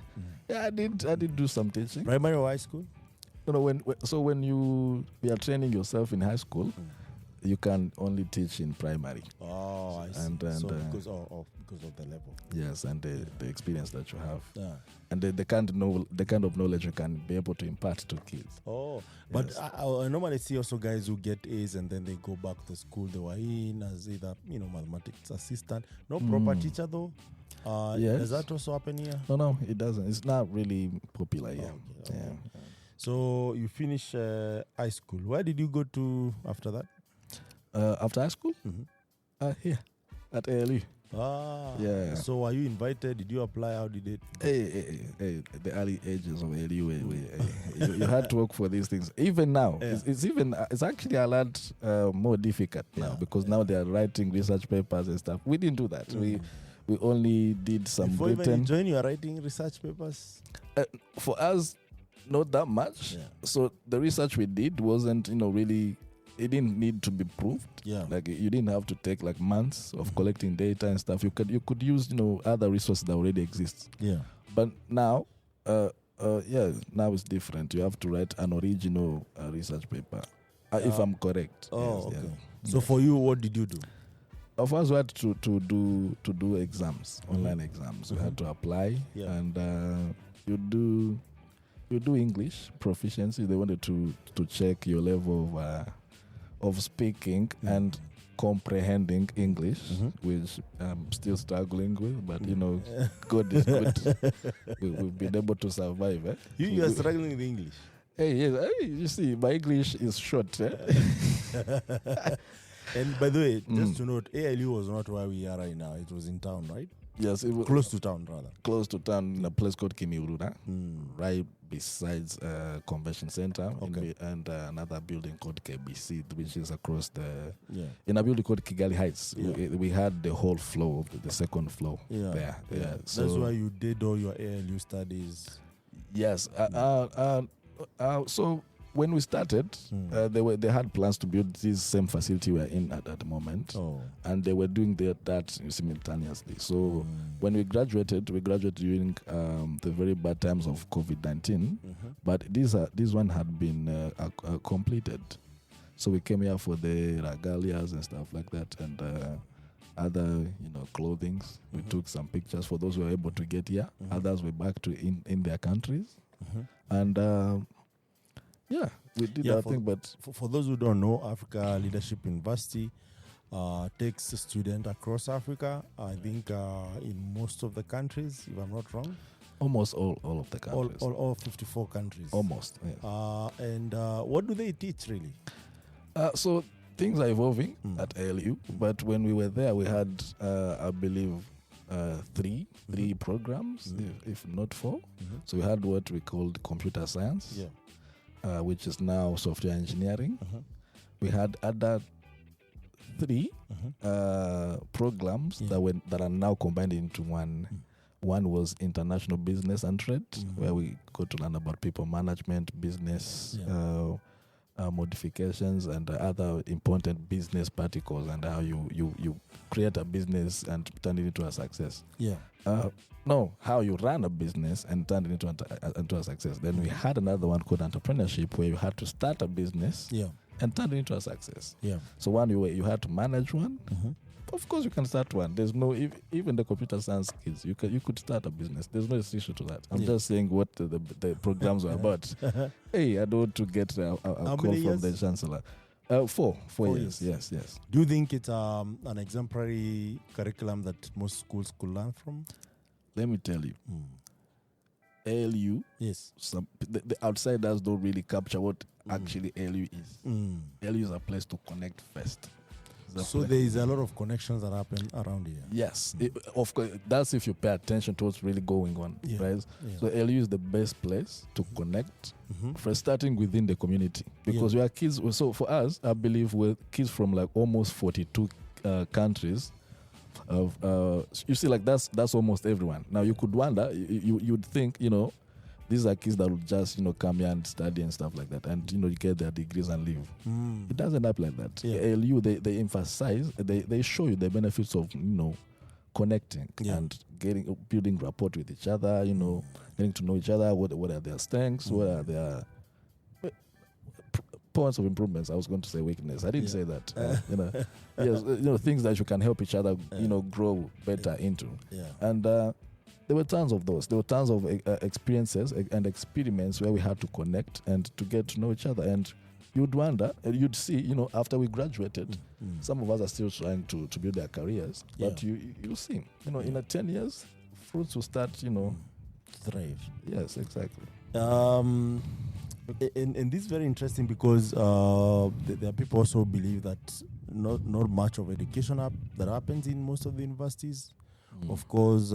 Yeah, I did do some teaching. Primary or high school? When you are training yourself in high school, you can only teach in primary. Oh, I see. And so because of the level. Yes, and the experience that you have. Yeah. And the kind of knowledge you can be able to impart to kids. Oh, Yes. but I normally see also guys who get A's and then they go back to school they were in as either mathematics assistant, no proper teacher though. Yes. Does that also happen here? No, it doesn't. It's not really popular here. Okay. Yeah. So you finish high school. Where did you go to after that? After high school, here at ALU. Yeah. So were you invited? Did you apply? How did it? Hey, the early ages of ALU, you had to work for these things. Even now, it's actually a lot more difficult now because now they are writing research papers and stuff. We didn't do that. We only did some Before written. even you join, you are writing research papers. For us, not that much. Yeah. So the research we did wasn't, really. It didn't need to be proved. Yeah. Like you didn't have to take like months of collecting data and stuff. You could use other resources that already exist. Yeah. But now, now it's different. You have to write an original research paper, if I'm correct. Oh, Yes, okay. yeah. So for you, what did you do? Of course, we had to do exams, online exams. We had to apply, and you do English proficiency. They wanted to check your level of speaking and comprehending English, which I'm still struggling with, but God is good. We've been able to survive. Eh? You are struggling with English. Hey, you see, my English is short. Eh? And by the way, just to note, ALU was not where we are right now. It was in town, right? Yes, it was Close to town, rather. Close to town, in a place called Kimihurura, right besides Convention Center, and another building called KBC, which is across in a building called Kigali Heights. Yeah. We had the whole floor, the second floor there. Yeah. So that's why you did all your ALU studies. Yes. So when we started, they had plans to build this same facility we're in at the moment, and they were doing that simultaneously. So when we graduated during the very bad times of COVID-19, but this one had been completed. So we came here for the regalias and stuff like that, and other clothings. We took some pictures for those who were able to get here. Others were back to in their countries, and. Yeah, we did that thing, but for those who don't know, Africa Leadership University takes a student across Africa. I think in most of the countries, if I'm not wrong. Almost all of the countries. All 54 countries. Almost, yes. And what do they teach, really? So things are evolving at ALU, but when we were there, we had, I believe, three programs, if not four. So we had what we called computer science. Yeah. Which is now software engineering. We had other three programs that are now combined into one. One was international business and trade, where we got to learn about people management, business modifications, and other important business particles, and how you create a business and turn it into a success. Yeah. How you run a business and turn it into a success. Then we had another one called entrepreneurship, where you had to start a business and turn it into a success. Yeah. So one you had to manage one. Of course, you can start one. There's no even the computer science skills. You could start a business. There's no issue to that. I'm just saying what the programs are about. Hey, I don't want to get a call from the chancellor. 4 years. Yes. Do you think it's an exemplary curriculum that most schools could learn from? Let me tell you. ALU, Yes. the outsiders don't really capture what actually ALU is. ALU is a place to connect first. So there is a lot of connections that happen around here. Yes, of course. That's if you pay attention to what's really going on, right? Yeah. So ALU is the best place to connect, first starting within the community, because we are kids. So for us, I believe we're kids from like almost 42 countries. You see, like that's almost everyone. Now you could wonder, you'd think, these are kids that will just, come here and study and stuff like that, and you get their degrees and leave. It doesn't happen like that. ALU, they emphasize, they show you the benefits of connecting and building rapport with each other. Getting to know each other. What are their strengths? What are their points of improvements? I was going to say weakness. I didn't say that. Yes, things that you can help each other, grow better into. And there were tons of those. There were tons of experiences and experiments where we had to connect and to get to know each other. And you'd wonder, you'd see, after we graduated, some of us are still trying to build their careers. But you'll see, in 10 years, fruits will start, thrive. Yes, exactly. And this is very interesting because there are people also believe that not much of education that happens in most of the universities. Of course,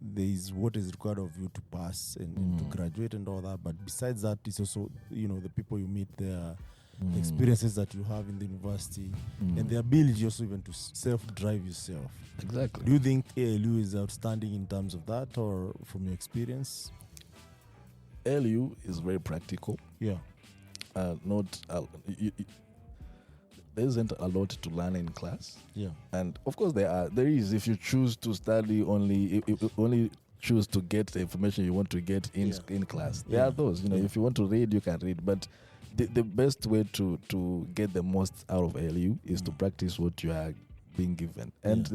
there is what is required of you to pass and to graduate and all that. But besides that, it's also, the people you meet there, the experiences that you have in the university, and the ability also even to self-drive yourself. Exactly. Do you think ALU is outstanding in terms of that, or from your experience? ALU is very practical. Yeah. There isn't a lot to learn in class. Yeah. And of course there is, if you choose to study only choose to get the information you want to get in class. There are those, if you want to read, you can read. But the best way to get the most out of ALU is to practice what you are being given. And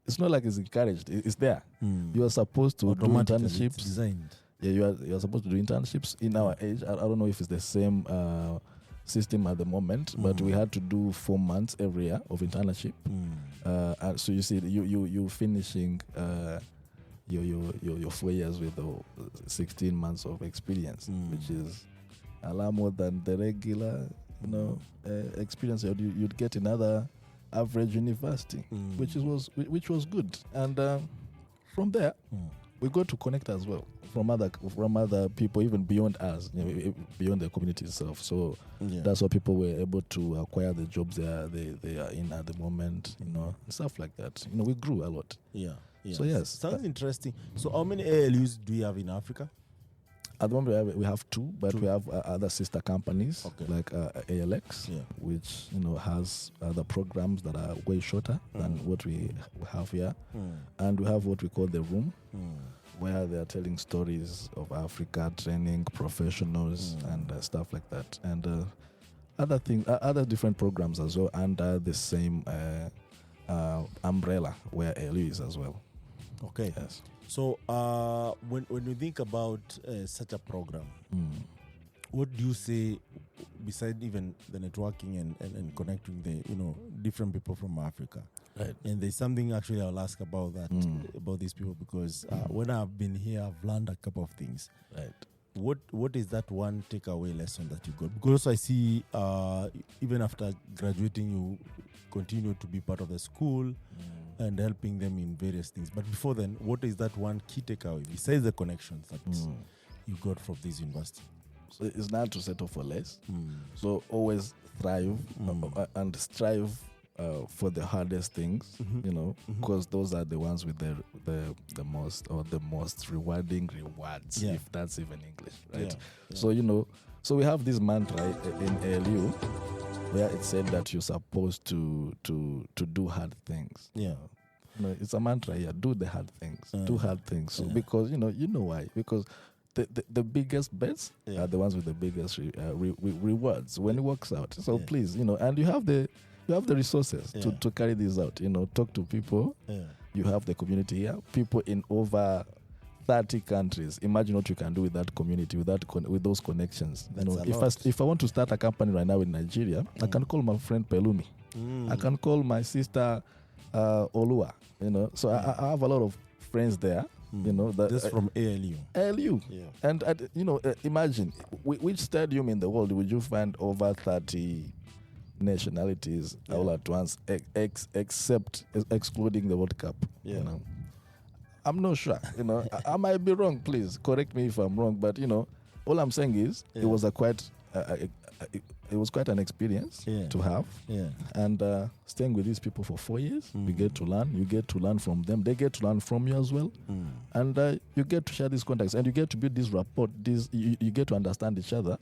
it's not like it's encouraged. It's there. You are supposed to do internships. It's designed. Yeah, you are supposed to do internships in our age. I don't know if it's the same system at the moment, but we had to do 4 months every year of internship. And so you see, you finishing your 4 years with 16 months of experience, which is a lot more than the regular experience you'd get in other average university, which was good. And from there, we got to connect as well from other people, even beyond us, beyond the community itself. So that's why people were able to acquire the jobs they are in at the moment, stuff like that. We grew a lot. Yeah. So yes, sounds interesting. So how many ALUs do you have in Africa? At the moment we have two, but we have other sister companies like ALX, which has other programs that are way shorter than what we have here, and we have what we call the Room, where they are telling stories of Africa, training professionals and stuff like that, and other different programs as well under the same umbrella where ALU is as well. Okay. Yes. So when you think about such a program, what do you say, besides even the networking and connecting the different people from Africa? Right. And there's something actually I'll ask about that, about these people, because when I've been here, I've learned a couple of things. Right. What is that one takeaway lesson that you got? Because I see even after graduating, you continue to be part of the school and helping them in various things. But before then, what is that one key takeaway besides the connections that you got from this university? So it's not to settle for less. So always thrive and strive for the hardest things, because those are the ones with the most rewarding rewards, if that's even English, right? So so we have this mantra in ALU where it said that you're supposed to do hard things. It's a mantra here: do the hard things, do hard things. So because you know why? Because the biggest bets are the ones with the biggest rewards when it works out. So please, and you have the resources to carry this out. Talk to people. You have the community here, people in over 30 countries. Imagine what you can do with that community, with those connections. If I want to start a company right now in Nigeria, I can call my friend Pelumi. I can call my sister Olua. So I have a lot of friends there You know, this from ALU. ALU. Yeah. And imagine which stadium in the world would you find over 30 nationalities all at once, except excluding the World Cup? Yeah. You know, I'm not sure. You know, I might be wrong. Please correct me if I'm wrong. But all I'm saying is it was it was quite an experience to have. Yeah. And staying with these people for 4 years, we get to learn. You get to learn from them. They get to learn from you as well. And you get to share these contacts, and you get to build this rapport. You get to understand each other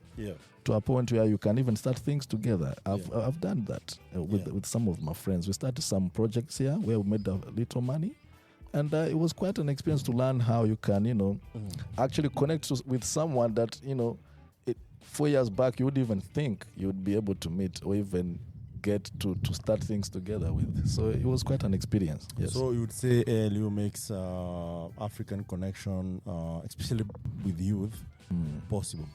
to a point where you can even start things together. I've done that with some of my friends. We started some projects here where we made a little money. And it was quite an experience to learn how you can, actually connect with someone that, 4 years back you would even think you would be able to meet or even get to start things together with. So it was quite an experience. Yes. So you would say ALU makes African connection, especially with youth, possible?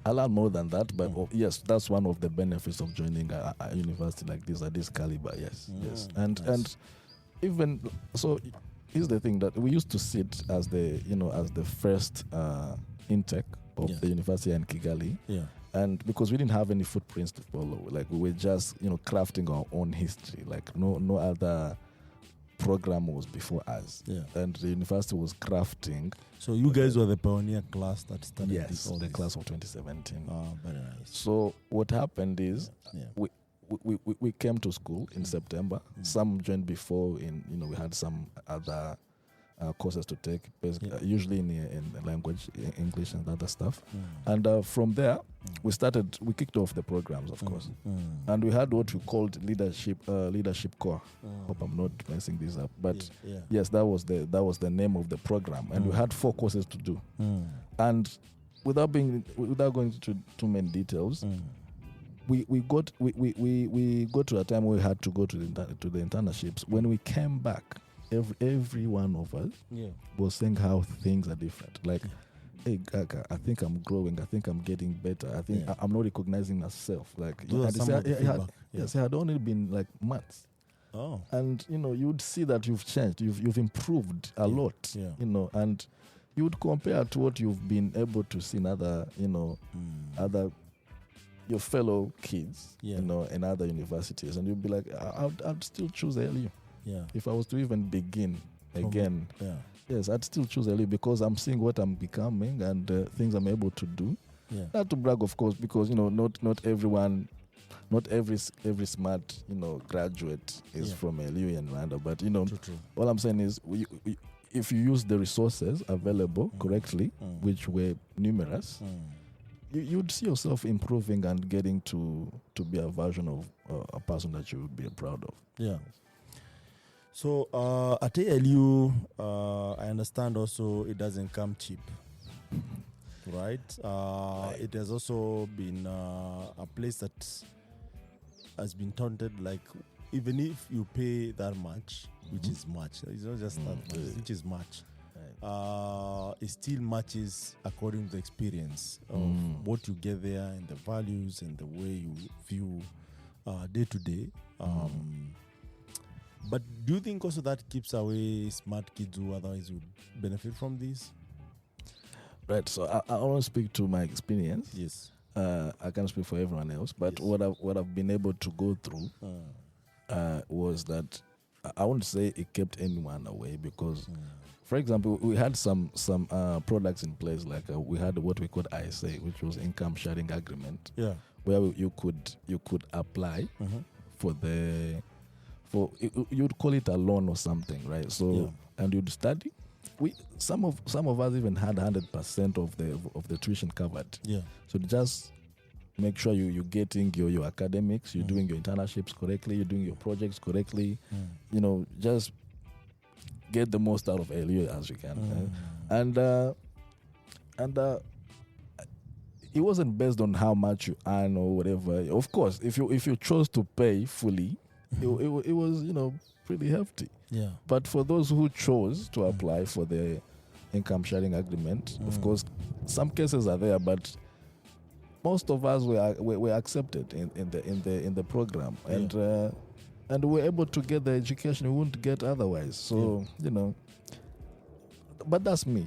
I learned more than that, but yes, that's one of the benefits of joining a university like this at this caliber. Yes, yes, and nice. And even so. Here's the thing, that we used to sit as the first intake of the university in Kigali, and because we didn't have any footprints to follow, like we were just crafting our own history, like no other program was before us, and the university was crafting. So you guys were the pioneer class that started. Yes, the class of 2017. Very nice. So what happened is we came to school in September. Some joined before. We had some other courses to take, usually in language, English, and other stuff. And from there, we kicked off the programs, of course. And we had what we called leadership core. Hope I'm not messing this up, but yes, that was the name of the program. And we had 4 courses to do. And without going into too many details. We got to a time where we had to go to the internships. When we came back, every one of us was saying how things are different. Like, hey, Gaga, I think I'm growing. I think I'm getting better. I think I'm not recognizing myself. Like, it had only been like months. Oh, and you would see that you've changed. You've improved a lot. And you would compare to what you've been able to see in other other. Your fellow kids, in other universities, and you'll be like, I'd still choose LU. If I was to even begin again, yes, I'd still choose LU because I'm seeing what I'm becoming and things I'm able to do. Not to brag, of course, because not everyone, not every smart graduate is from LU in Rwanda, but true. All I'm saying is if you use the resources available correctly, which were numerous. You'd see yourself improving and getting to be a version of a person that you would be proud of. Yeah. So at ALU, I understand also it doesn't come cheap, right? It has also been a place that has been taunted, like, even if you pay that much, which is much, it's not just that much, which is much. It still matches according to the experience of what you get there and the values and the way you view day to day. But do you think also that keeps away smart kids who otherwise would benefit from this? Right. So I want to speak to my experience. Yes. I can't speak for everyone else, but what I've been able to go through was that I won't say it kept anyone away because. For example, we had some products in place, like we had what we called ISA, which was income sharing agreement, where you could apply you'd call it a loan or something, right? So and you'd study. Some of us even had 100% of the tuition covered. So just make sure you're getting your academics, you're doing your internships correctly, you're doing your projects correctly. Just get the most out of LU as you can, and it wasn't based on how much you earn or whatever. Of course, if you chose to pay fully, it was pretty hefty. But for those who chose to apply for the income sharing agreement, of course, some cases are there, but most of us were accepted in the program, and we were able to get the education we wouldn't get otherwise. So but that's me.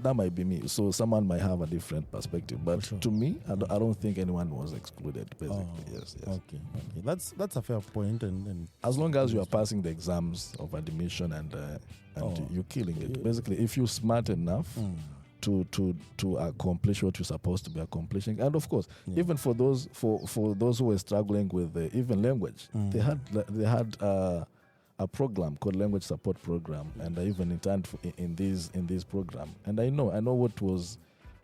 That might be me. So someone might have a different perspective. But to me, I don't think anyone was excluded. Basically, yes. Okay. That's a fair point. And as long as you are passing the exams of admission and you're killing it. Yeah. Basically, if you're smart enough. To accomplish what you're supposed to be accomplishing, and of course, even for those who were struggling with even language, they had a program called language support program, and I even interned in this program, and I know what was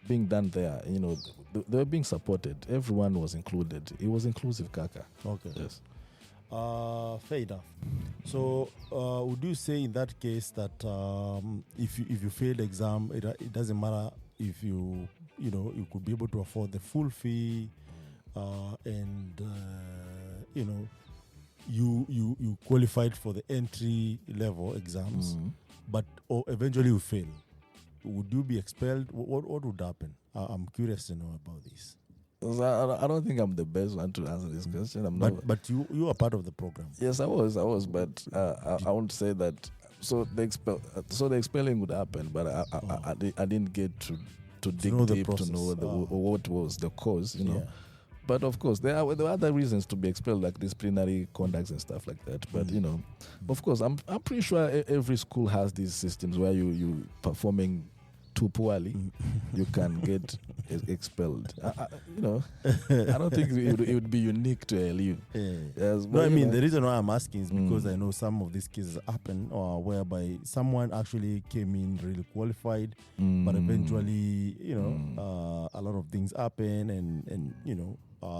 being done there. They were being supported. Everyone was included. It was inclusive, Kaka. Okay. Yes. Fair enough. So, would you say in that case that if you failed exam, it doesn't matter if you could be able to afford the full fee, and you qualified for the entry level exams, but eventually you fail, would you be expelled? What would happen? I'm curious to know about this. I don't think I'm the best one to answer this question. But you are part of the program. Yes, I was, but I won't say that. So the expelling would happen, but I didn't get to dig deep to know what was the cause. Yeah. But of course, there are other reasons to be expelled, like disciplinary conducts and stuff like that. But of course, I'm pretty sure every school has these systems where you performing too poorly, you can get expelled. I don't think it would be unique to ALU. Yes, no, I mean, the reason why I'm asking is because I know some of these cases happen whereby someone actually came in really qualified, but eventually, a lot of things happen and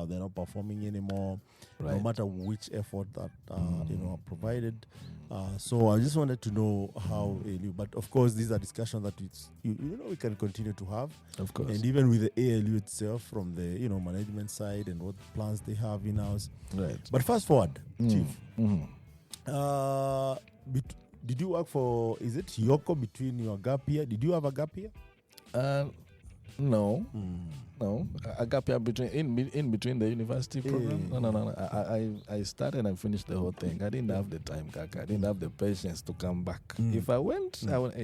they're not performing anymore, right, no matter which effort that are provided. So I just wanted to know how ALU, but of course these are discussions that we can continue to have, of course, and even with the ALU itself from the management side and what plans they have in house. Right. But fast forward, Chief. Did you work for? Is it Yoko between your gap year? Did you have a gap year? No. A gap year in between the university program. No. I started and finished the whole thing. I didn't have the time, Kaka. I didn't have the patience to come back. If I went, I went.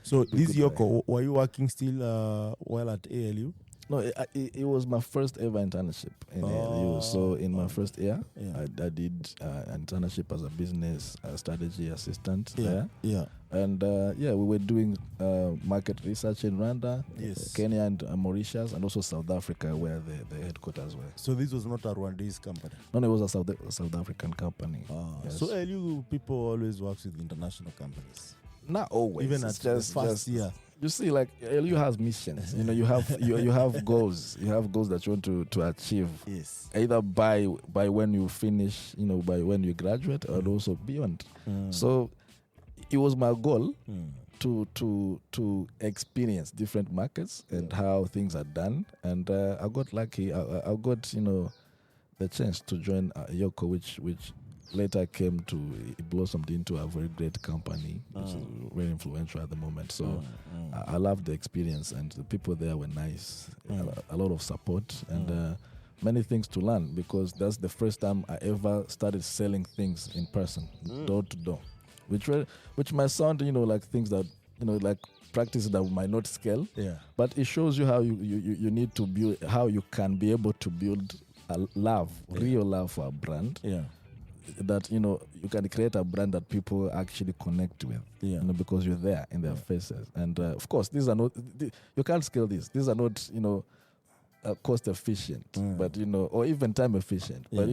So this Yoko, were you working still while at ALU? No, it was my first ever internship in ALU. So in my first year, I did internship as a business strategy assistant there. Yeah. And we were doing market research in Rwanda, Kenya and Mauritius, and also South Africa, where the headquarters were. So this was not a Rwandese company? No, it was a South African company. Yes. So ALU people always works with international companies? Not always. Even at the first year. You see, like ALU has missions. You have you have goals. You have goals that you want to achieve. Yes. Either by when you finish, by when you graduate, or also beyond. So it was my goal to experience different markets and how things are done. And I got lucky. I got the chance to join Yoko, which later blossomed into a very great company, which is very influential at the moment. So I loved the experience, and the people there were nice, a lot of support, and many things to learn, because that's the first time I ever started selling things in person, door to door, which might sound, like things that, like practices that might not scale, but it shows you how you need to build, how you can be able to build a real love for a brand. That you can create a brand that people actually connect with, because you're there in their faces. And of course, these are not, you can't scale this. These are not cost efficient, but or even time efficient. But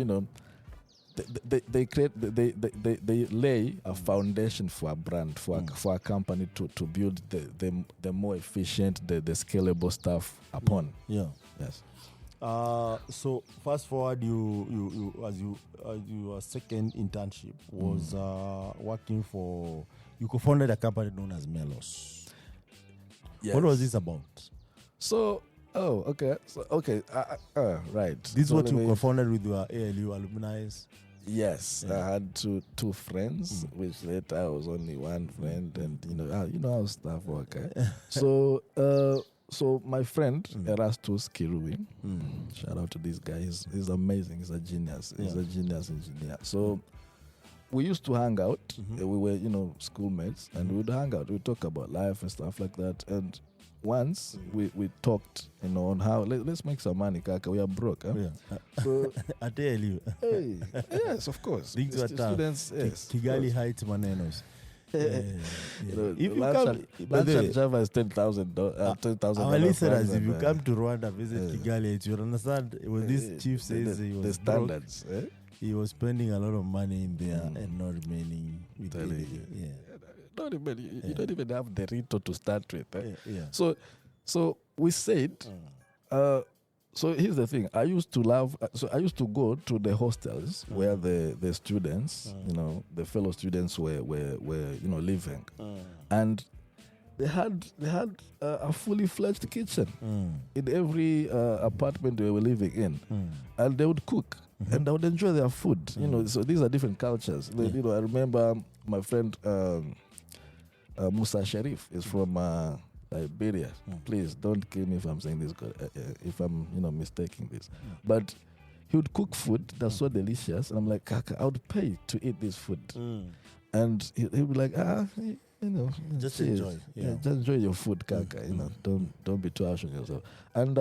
they lay a foundation for a brand, for a company to build the more efficient, the scalable stuff upon. Yes. So fast forward, your second internship was working for, you co-founded a company known as Melos. Yes. What was this about? So, right. This is what you co-founded with your ALU alumni? Yes, I had two friends, which later was only one friend, and how stuff work. So my friend Erastus Kirui, shout out to this guy. He's amazing. He's a genius. He's a genius engineer. So we used to hang out. We were, schoolmates, and we would hang out. We'd talk about life and stuff like that. And once we talked, on how let's make some money, kaka. We are broke, huh? Yeah. So I tell you. hey, yes, of course. Things were tough. Students, yes. Kigali Heights manenos. If you come, lunch at Java is 10,000. 10,000. Our listeners, if you come to Rwanda, visit Kigali, you understand when this chief says he was the standards. He was spending a lot of money in there and not remaining with anything. Yeah. Not even, you don't even have the rito to start with. Yeah. So we said, so here's the thing. I used to go to the hostels where the students, the fellow students were living. And they had a fully fledged kitchen in every apartment they were living in. And they would cook. And I would enjoy their food, So these are different cultures. I remember my friend Musa Sharif is from Liberia. Please don't kill me if I'm saying this, if I'm mistaking this. But he would cook food that's so delicious, and I'm like, Kaka, I would pay to eat this food. And he'd be like, just enjoy. Just enjoy your food, Kaka. Don't be too harsh on yourself. And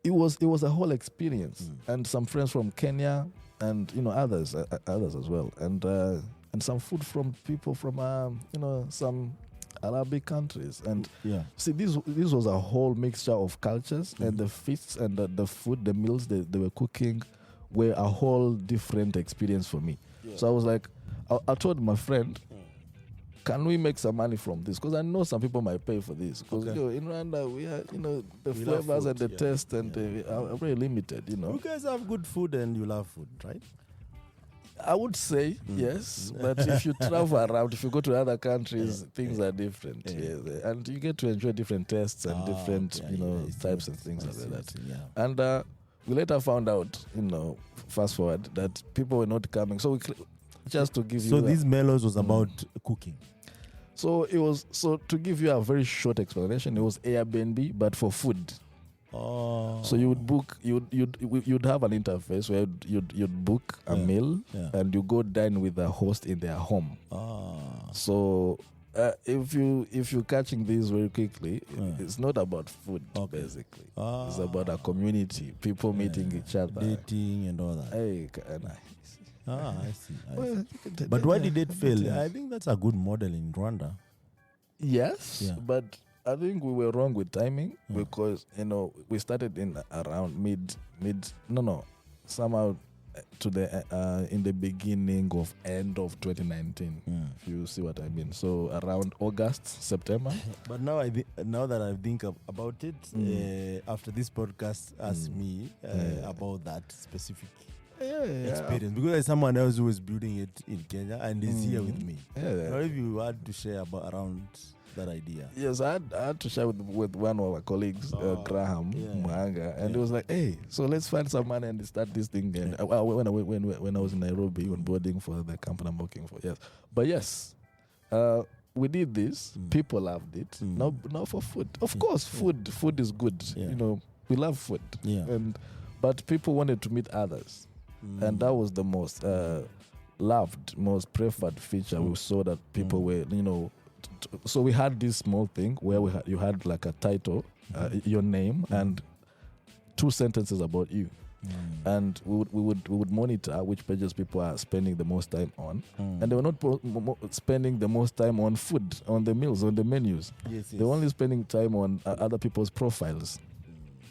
it was a whole experience, and some friends from Kenya, and others as well, and some food from people from some Arabic countries, and see this was a whole mixture of cultures, and the feasts and the food, the meals they were cooking were a whole different experience for me. So I was like, I told my friend, can we make some money from this? Because I know some people might pay for this. Because in Rwanda, we are, the flavors and the taste and are very limited. You guys have good food and you love food, right? I would say yes, but if you travel around, if you go to other countries, things are different. Yes, and you get to enjoy different tastes and different, types of things like that. And we later found out, fast forward, that people were not coming. So just to give you... So these mellows was about cooking. So it was, to give you a very short explanation, it was Airbnb, but for food. Oh. So you would book, you'd have an interface where you'd book a meal and you go dine with a host in their home. So if you're catching this very quickly, it's not about food basically. It's about a community, people meeting each other, dating and all that. Hey, I see. But why did it fail? I think that's a good model in Rwanda. Yes, but I think we were wrong with timing because we started in around somehow to the in the beginning of end of 2019. If you see what I mean. So around August, September. But now now that I think about it, after this podcast, ask me about that specific experience, because there's someone else who is building it in Kenya and is here with me. Now, if you had to share around that idea. Yes, I had to share with one of our colleagues, Graham Mwanga, and it was like, hey, so let's find some money and start this thing. And when I was in Nairobi on boarding for the company I'm working for, but we did this. People loved it. Now for food, of course, food is good. We love food. But people wanted to meet others. And that was the most loved, most preferred feature. We saw that people were, so we had this small thing where you had like a title, your name, and 2 sentences about you. And we would monitor which pages people are spending the most time on. And they were not spending the most time on food, on the meals, on the menus. They were only spending time on other people's profiles.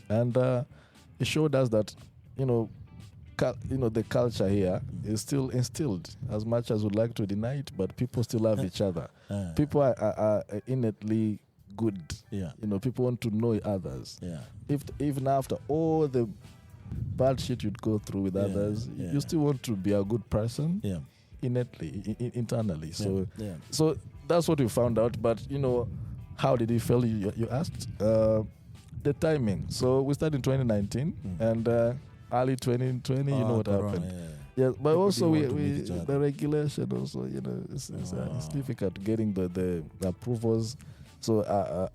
And it showed us that, the culture here is still instilled, as much as we'd like to deny it, but people still love each other. People are innately good. People want to know others. Even after all the bad shit you'd go through with others, you still want to be a good person innately, internally. So that's what we found out. But, how did it fail, you asked? The timing. So we started in 2019 and early 2020, you know what happened. Yes, but people also the regulation also, it's difficult getting the approvals. So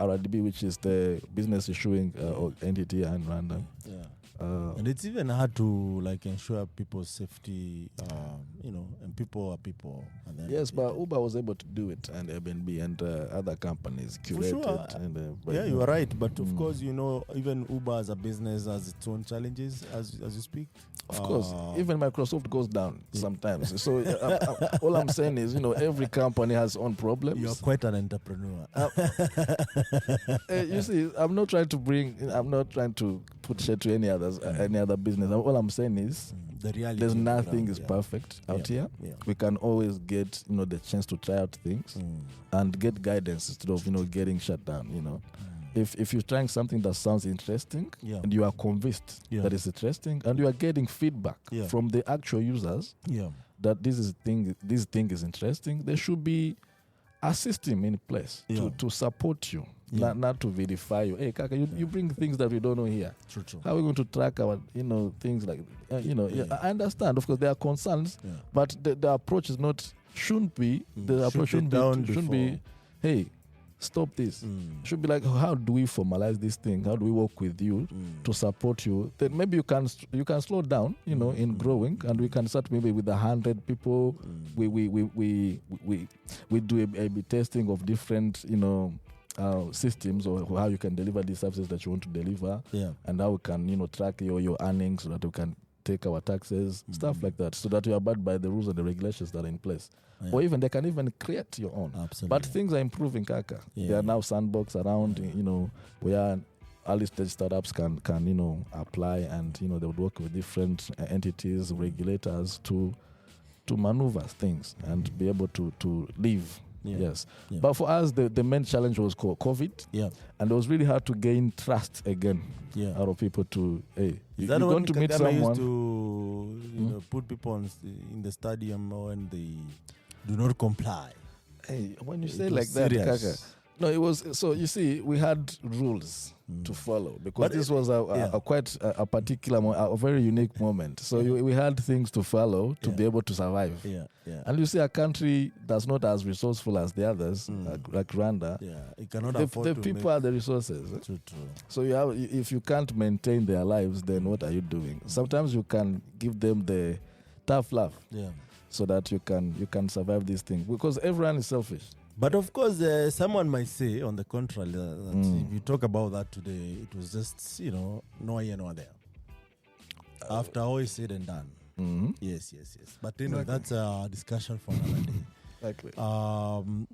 RDB, which is the business issuing entity in Rwanda. And it's even hard to ensure people's safety and people are people. Yes, but Uber was able to do it, and Airbnb and other companies curated. Sure. And, yeah, you are right. But of course, even Uber as a business has its own challenges as you speak. Of course, even Microsoft goes down sometimes. So all I'm saying is, every company has own problems. You're quite an entrepreneur. You see, I'm not trying to put shit to any other business. All I'm saying is, the reality there's nothing is perfect out here. Yeah. We can always get, the chance to try out things and get guidance instead of, getting shut down, If you're trying something that sounds interesting and you are convinced that it's interesting and you are getting feedback from the actual users that this thing is interesting, there should be a system in place to support you, not to verify you. Hey, Kaka, you bring things that we don't know here. True. How are we going to track our, things like, I understand, of course, there are concerns, but the approach shouldn't be, hey, stop this. Should be like, how do we formalize this thing? How do we work with you to support you? Then maybe you can slow down, in growing, and we can start maybe with 100 people. We do a testing of different, systems or how you can deliver these services that you want to deliver, and how we can, track your earnings so that we can take our taxes, stuff like that, so that you abide by the rules and the regulations that are in place. Or even they can even create your own. Absolutely. But things are improving, Kaka. There are now sandbox around, where early stage startups can apply, and they would work with different entities, regulators to maneuver things and be able to live. Yes. But for us, the main challenge was called COVID. And it was really hard to gain trust again out of people to, hey, you're going to meet someone. Used to put people in the stadium when they do not comply. Hey, when you say like that, Kaka. No, it was, so you see, we had rules to follow, because this was a quite a particular, a very unique moment. So we had things to follow to be able to survive. And you see, a country that's not as resourceful as the others, like Rwanda, it cannot afford the people are the resources. True. So if you can't maintain their lives, then what are you doing? Sometimes you can give them the tough love, so that you can survive this thing, because everyone is selfish. But of course, someone might say, on the contrary, that if you talk about that today, it was just, no here, no there. After all is said and done. Yes. But, that's a discussion for another day. Exactly.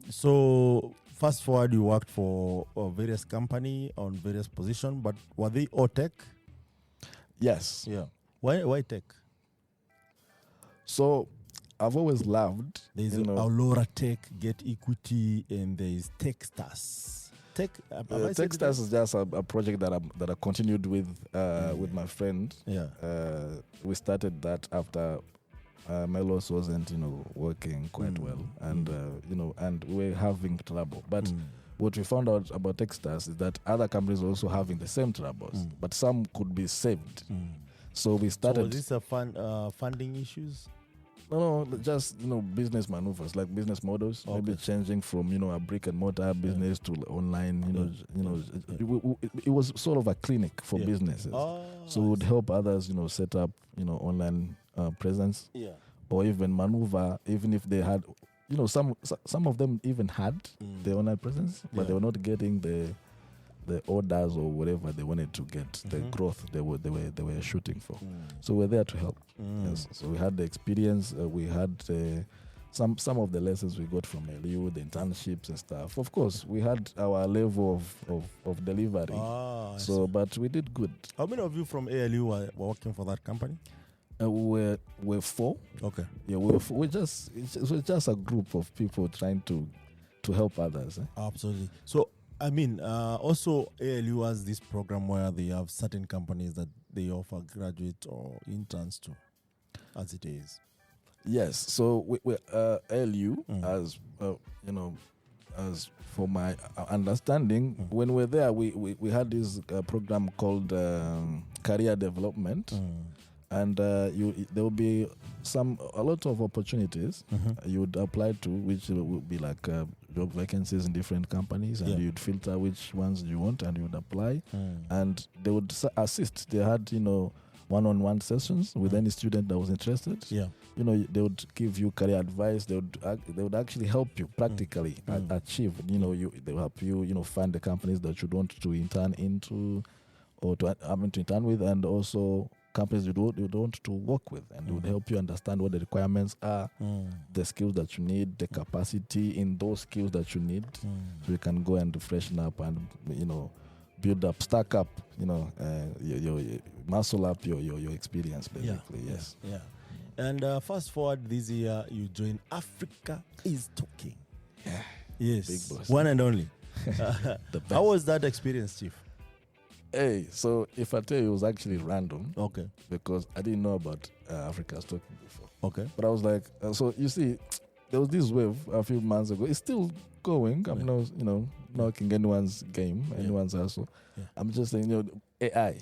So, fast forward, you worked for various companies on various positions, but were they all tech? Yes. Yeah. Why tech? So, I've always loved. There's Aurora Tech, Get Equity, and there's Techstars. Techstars is just a project that I continued with my friend. We started that after Melos wasn't working quite well, and and we were having trouble. But what we found out about Techstars is that other companies are also having the same troubles, but some could be saved. So we started. So was this funding issues? No, just business maneuvers, like business models, maybe changing from a brick and mortar business to online. It was sort of a clinic for businesses. So we would help others, set up online presence, or even maneuver, even if they had, some of them even had the online presence, but they were not getting the orders or whatever they wanted to get, the growth they were shooting for. So we're there to help. Yes. So we had the experience. We had some of the lessons we got from LU, the internships and stuff. Of course, we had our level of delivery. But we did good. How many of you from ALU were working for that company? We're four. Okay. Yeah, we're just a group of people trying to help others. Absolutely. So. Also ALU has this program where they have certain companies that they offer graduate or interns to, as it is. Yes. So we ALU, as for my understanding, when we're there, we had this program called career development. And there will be a lot of opportunities you would apply to, which would be like job vacancies in different companies, and you'd filter which ones you want, and you would apply, and they would assist. They had one-on-one sessions with any student that was interested. Yeah. You know, they would give you career advice. They would actually help you practically achieve. You know, they will help you. You know, find the companies that you want to intern into, or to intern with, and also companies you don't want to work with, and it would help you understand what the requirements are, the skills that you need, the capacity in those skills that you need, so you can go and freshen up and, you know, build up, stack up, you know, your muscle up your experience, basically. Yeah. Yes. Yeah. And fast forward this year, you join Africa is Talking. Yeah. Yes. Big boss. One and only. The best. How was that experience, Chief? Hey, so if I tell you, it was actually random. Okay. Because I didn't know about Africa's Talking before. Okay. But I was like, so you see, there was this wave a few months ago. It's still going. I'm not, you know, knocking anyone's game, anyone's hustle. Yeah. I'm just saying, you know, AI.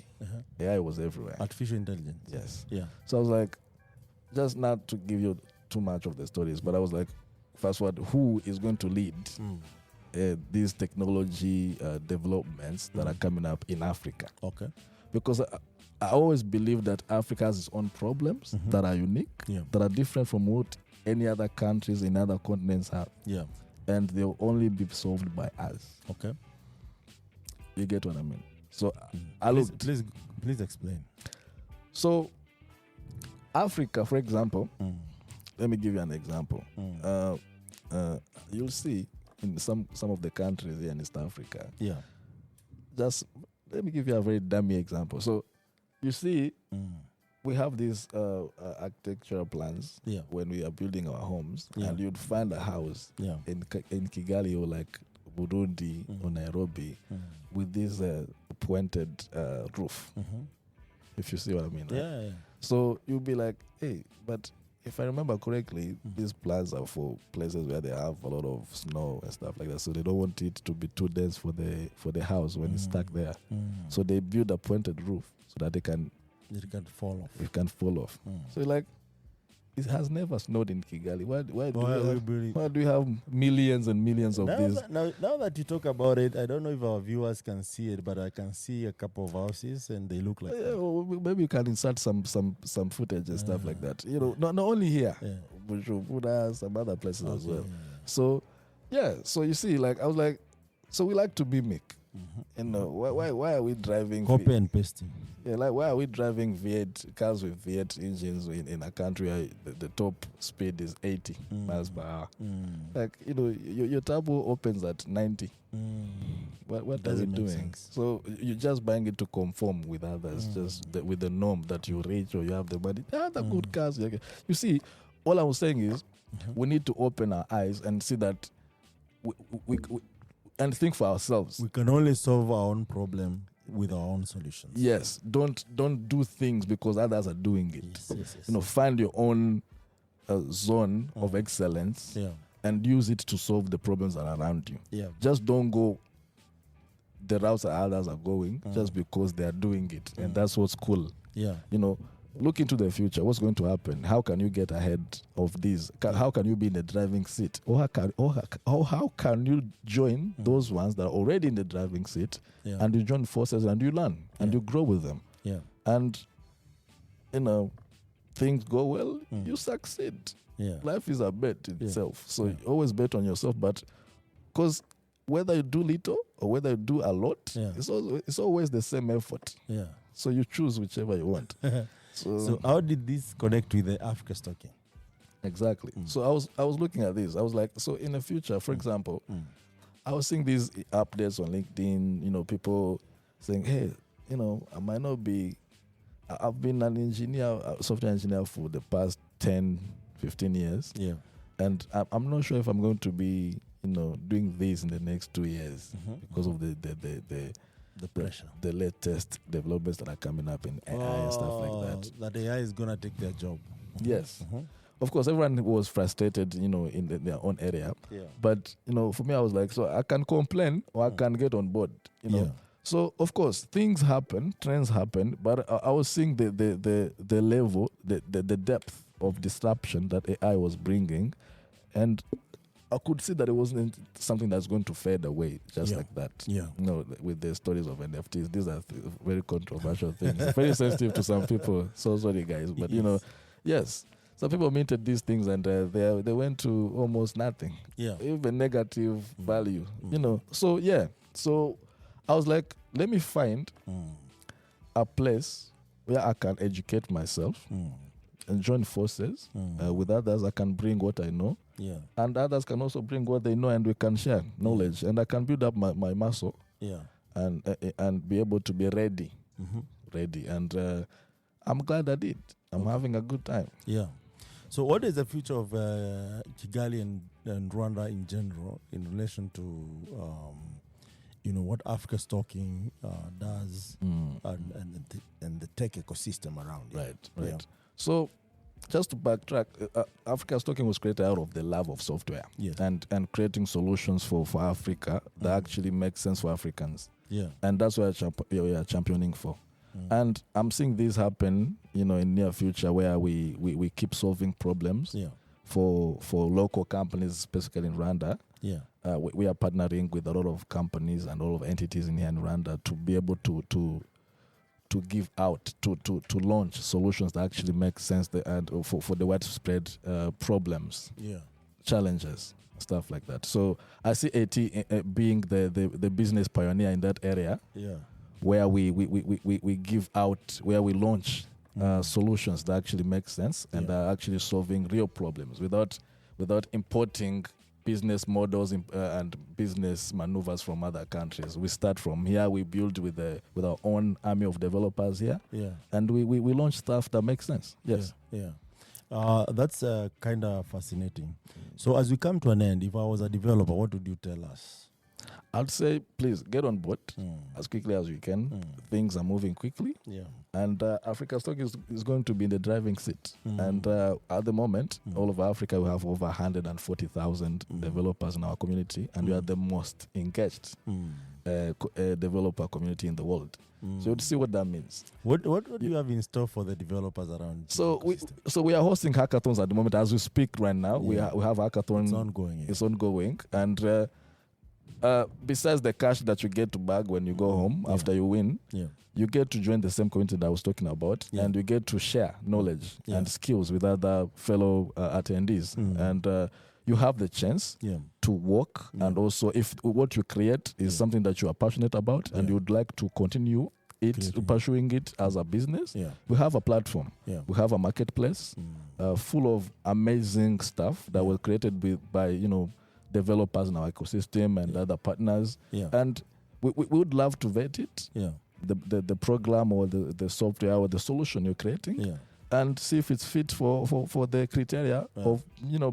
AI was everywhere. Artificial intelligence. Yes. Yeah. So I was like, just not to give you too much of the stories, but I was like, fast forward, who is going to lead these technology developments that are coming up in Africa? Okay. Because I always believe that Africa has its own problems that are unique, that are different from what any other countries in other continents have. Yeah. And they'll only be solved by us. Okay. You get what I mean? So please explain. So Africa, for example, let me give you an example. You'll see in some of the countries here in East Africa. Yeah. Just let me give you a very dummy example. So you see, we have these architectural plans when we are building our homes, and you'd find a house in Kigali or like Burundi or Nairobi with this pointed roof. If you see what I mean. Right? Yeah. So you'll be like, hey, but if I remember correctly, these plans are for places where they have a lot of snow and stuff like that. So they don't want it to be too dense for the house when it's stuck there. So they build a pointed roof so that it can fall off. It can fall off. So like, it has never snowed in Kigali. Why do we have millions and millions of these? Now that you talk about it, I don't know if our viewers can see it, but I can see a couple of houses and they look like well, maybe you can insert some footage and stuff like that. You know, not only here, but some other places as well. So, so you see, like I was like, so we like to mimic. You know, why are we driving copy and pasting? Yeah, like why are we driving V8 cars with V8 engines in a country where the top speed is 80 miles per hour? Like, you know, your turbo opens at 90. What are we doing? Sense. So you're just buying it to conform with others, just with the norm that you're rich or you have the money. The good cars. You see, all I was saying is we need to open our eyes and see that we and think for ourselves. We can only solve our own problem with our own solutions. Yes. Don't do things because others are doing it. Yes. You know, find your own zone of excellence and use it to solve the problems that are around you. Yeah. Just don't go the routes that others are going just because they are doing it. And that's what's cool. Yeah. You know, look into the future. What's going to happen? How can you get ahead of these? How can you be in the driving seat? Or how can you join those ones that are already in the driving seat and you join forces and you learn and you grow with them? Yeah. And, you know, things go well, you succeed. Yeah. Life is a bet itself. So you always bet on yourself. But because whether you do little or whether you do a lot, it's always the same effort. Yeah. So you choose whichever you want. So how did this connect with the Africa's Talking? Exactly. So I was looking at this. I was like, so in the future, for example, I was seeing these updates on LinkedIn, you know, people saying, hey, you know, I might not be, I've been an engineer, a software engineer for the past 10, 15 years. Yeah. And I'm not sure if I'm going to be, you know, doing this in the next 2 years because of the pressure, the latest developments that are coming up in AI and stuff like that. That AI is gonna take their job. Yes, of course, everyone was frustrated, you know, in their own area. Yeah. But you know, for me, I was like, so I can complain or I can get on board. You know, yeah. So of course, things happen, trends happen, but I was seeing the level, the depth of disruption that AI was bringing, and I could see that it wasn't something that's going to fade away just like that. Yeah. With the stories of NFTs, these are very controversial things, very sensitive to some people. So sorry, guys, but yes, some people minted these things and they went to almost nothing. Yeah, even negative value. So I was like, let me find a place where I can educate myself and join forces with others. I can bring what I know. Yeah. And others can also bring what they know, and we can share knowledge. And I can build up my muscle. Yeah. And be able to be ready. Ready. And I'm glad I did. I'm having a good time. Yeah. So what is the future of Kigali and Rwanda in general in relation to what Africa Stocking does and the tech ecosystem around it? Right. Yeah. So just to backtrack, Africa Stocking was created out of the love of software and creating solutions for Africa that actually make sense for Africans. Yeah. And that's what we are championing for. And I'm seeing this happen, in near future where we keep solving problems for local companies, specifically in Rwanda. Yeah. We are partnering with a lot of companies and all of entities in here in Rwanda to be able to give out, to launch solutions that actually make sense for the widespread problems, challenges, stuff like that. So I see AT being the business pioneer in that area, where we give out, where we launch solutions that actually make sense and are actually solving real problems without importing business models and business maneuvers from other countries. We start from here. We build with our own army of developers here, and we launch stuff that makes sense. Yes, that's kind of fascinating. So as we come to an end, if I was a developer, what would you tell us? I'd say, please get on board as quickly as you can. Things are moving quickly, and Africa Stock is going to be in the driving seat. And at the moment, all over Africa, we have over 140,000 developers in our community, and we are the most engaged developer community in the world. So you'd see what that means. What do you have in store for the developers around? So we are hosting hackathons at the moment as we speak right now. We have hackathon. It's ongoing. It's ongoing, and besides the cash that you get to bag when you go home after you win, you get to join the same community that I was talking about, and you get to share knowledge and skills with other fellow attendees. And you have the chance to work, and also if what you create is something that you are passionate about and you would like to continue pursuing it as a business, we have a platform. We have a marketplace full of amazing stuff that was created by developers in our ecosystem and other partners, and we would love to vet it, the program or the software or the solution you're creating, and see if it's fit for the criteria of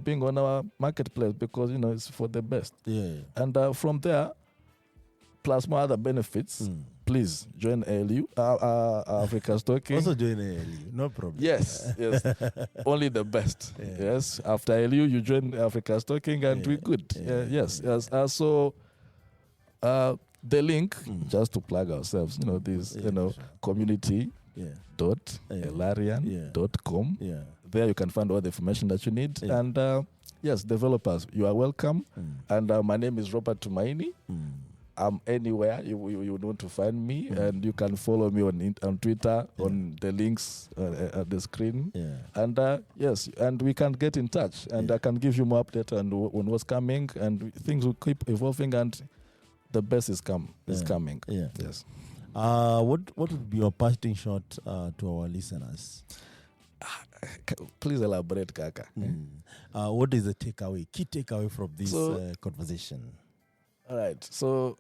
being on our marketplace, because it's for the best. And from there, plus more other benefits, please join ALU, Africa Stocking. Also join ALU, no problem. Yes, only the best. Yes, after ALU you join Africa Stocking and we're good. Yes. So the link, just to plug ourselves, community. .elarian.com. There you can find all the information that you need. And yes, developers, you are welcome. And my name is Robert Tumaini. I'm anywhere you would want to find me, and you can follow me on Twitter on the links at the screen. And yes, and we can get in touch, and I can give you more update on what's coming, and things will keep evolving, and the best is coming. Yes. What would be your parting shot to our listeners? Please elaborate, Kaka. What is the key takeaway from this conversation? All right. So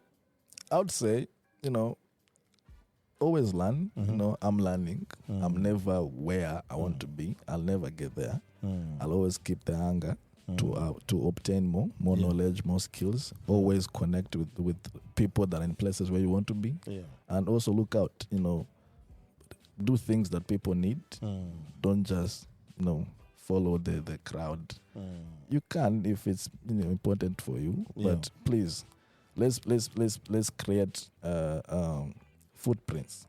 I would say, always learn. I'm learning. I'm never where I want to be. I'll never get there. I'll always keep the hunger to obtain more knowledge, more skills. Always connect with people that are in places where you want to be, and also look out. Do things that people need. Don't just follow the crowd. You can if it's important for you, but please, let's create footprints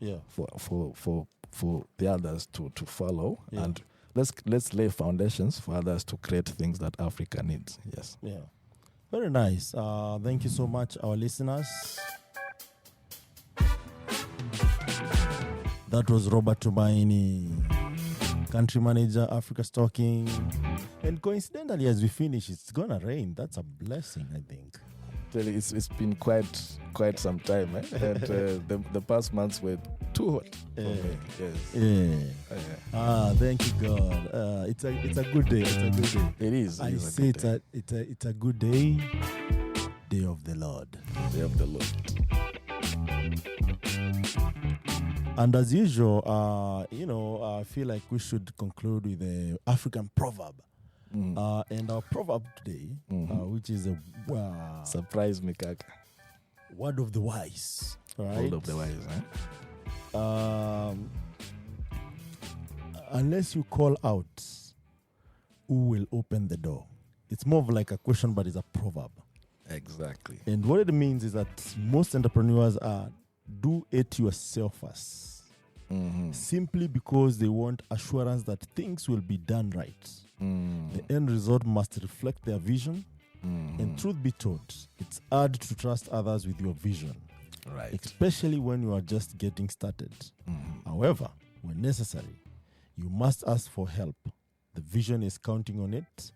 for the others to follow, and let's lay foundations for others to create things that Africa needs. Yes. Very nice. Thank you so much, our listeners. That was Robert Tumaini, country manager, Africa Stocking. And coincidentally, as we finish, it's gonna rain. That's a blessing, I think. Tell you, it's been quite some time, and the past months were too hot for me. Yes. Yeah. Thank you, God. It's a good day. It's a good day. It is. I say it's a good day. Day of the Lord. Day of the Lord. And as usual, I feel like we should conclude with the African proverb. And our proverb today, which is a surprise me, Kaka. Word of the wise. Right? Word of the wise, unless you call out, who will open the door? It's more of like a question, but it's a proverb. Exactly. And what it means is that most entrepreneurs do it yourself first. Simply because they want assurance that things will be done right. The end result must reflect their vision. And truth be told, it's hard to trust others with your vision. Right. Especially when you are just getting started. However, when necessary, you must ask for help. The vision is counting on it.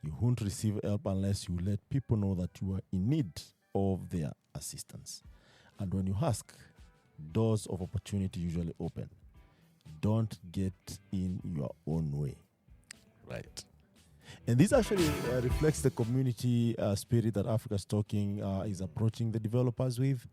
You won't receive help unless you let people know that you are in need of their assistance. And when you ask, doors of opportunity usually open. Don't get in your own way. Right. And this actually reflects the community spirit that Africa Stocking is approaching the developers with,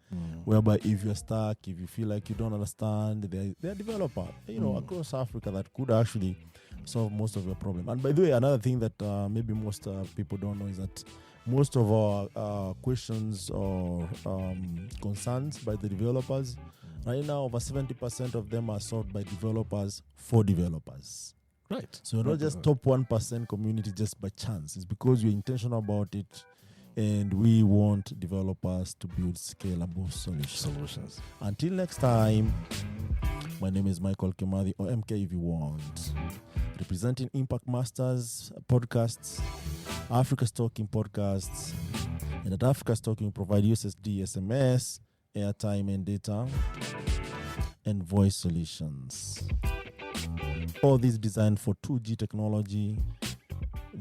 whereby if you're stuck, if you feel like you don't understand, they're a developer, across Africa that could actually solve most of your problem. And by the way, another thing that maybe most people don't know is that most of our questions or concerns by the developers, right now, over 70% of them are solved by developers for developers. Right. So not just top 1% community just by chance. It's because you're intentional about it, and we want developers to build scalable solutions. Until next time, my name is Michael Kimathi, or MK if you want, representing Impact Masters podcasts, Africa Stocking podcasts, and at Africa Stocking provide USSD, SMS, airtime and data, and voice solutions. All this designed for 2G technology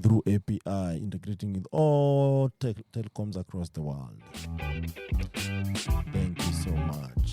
through API, integrating with all telecoms across the world. Thank you so much.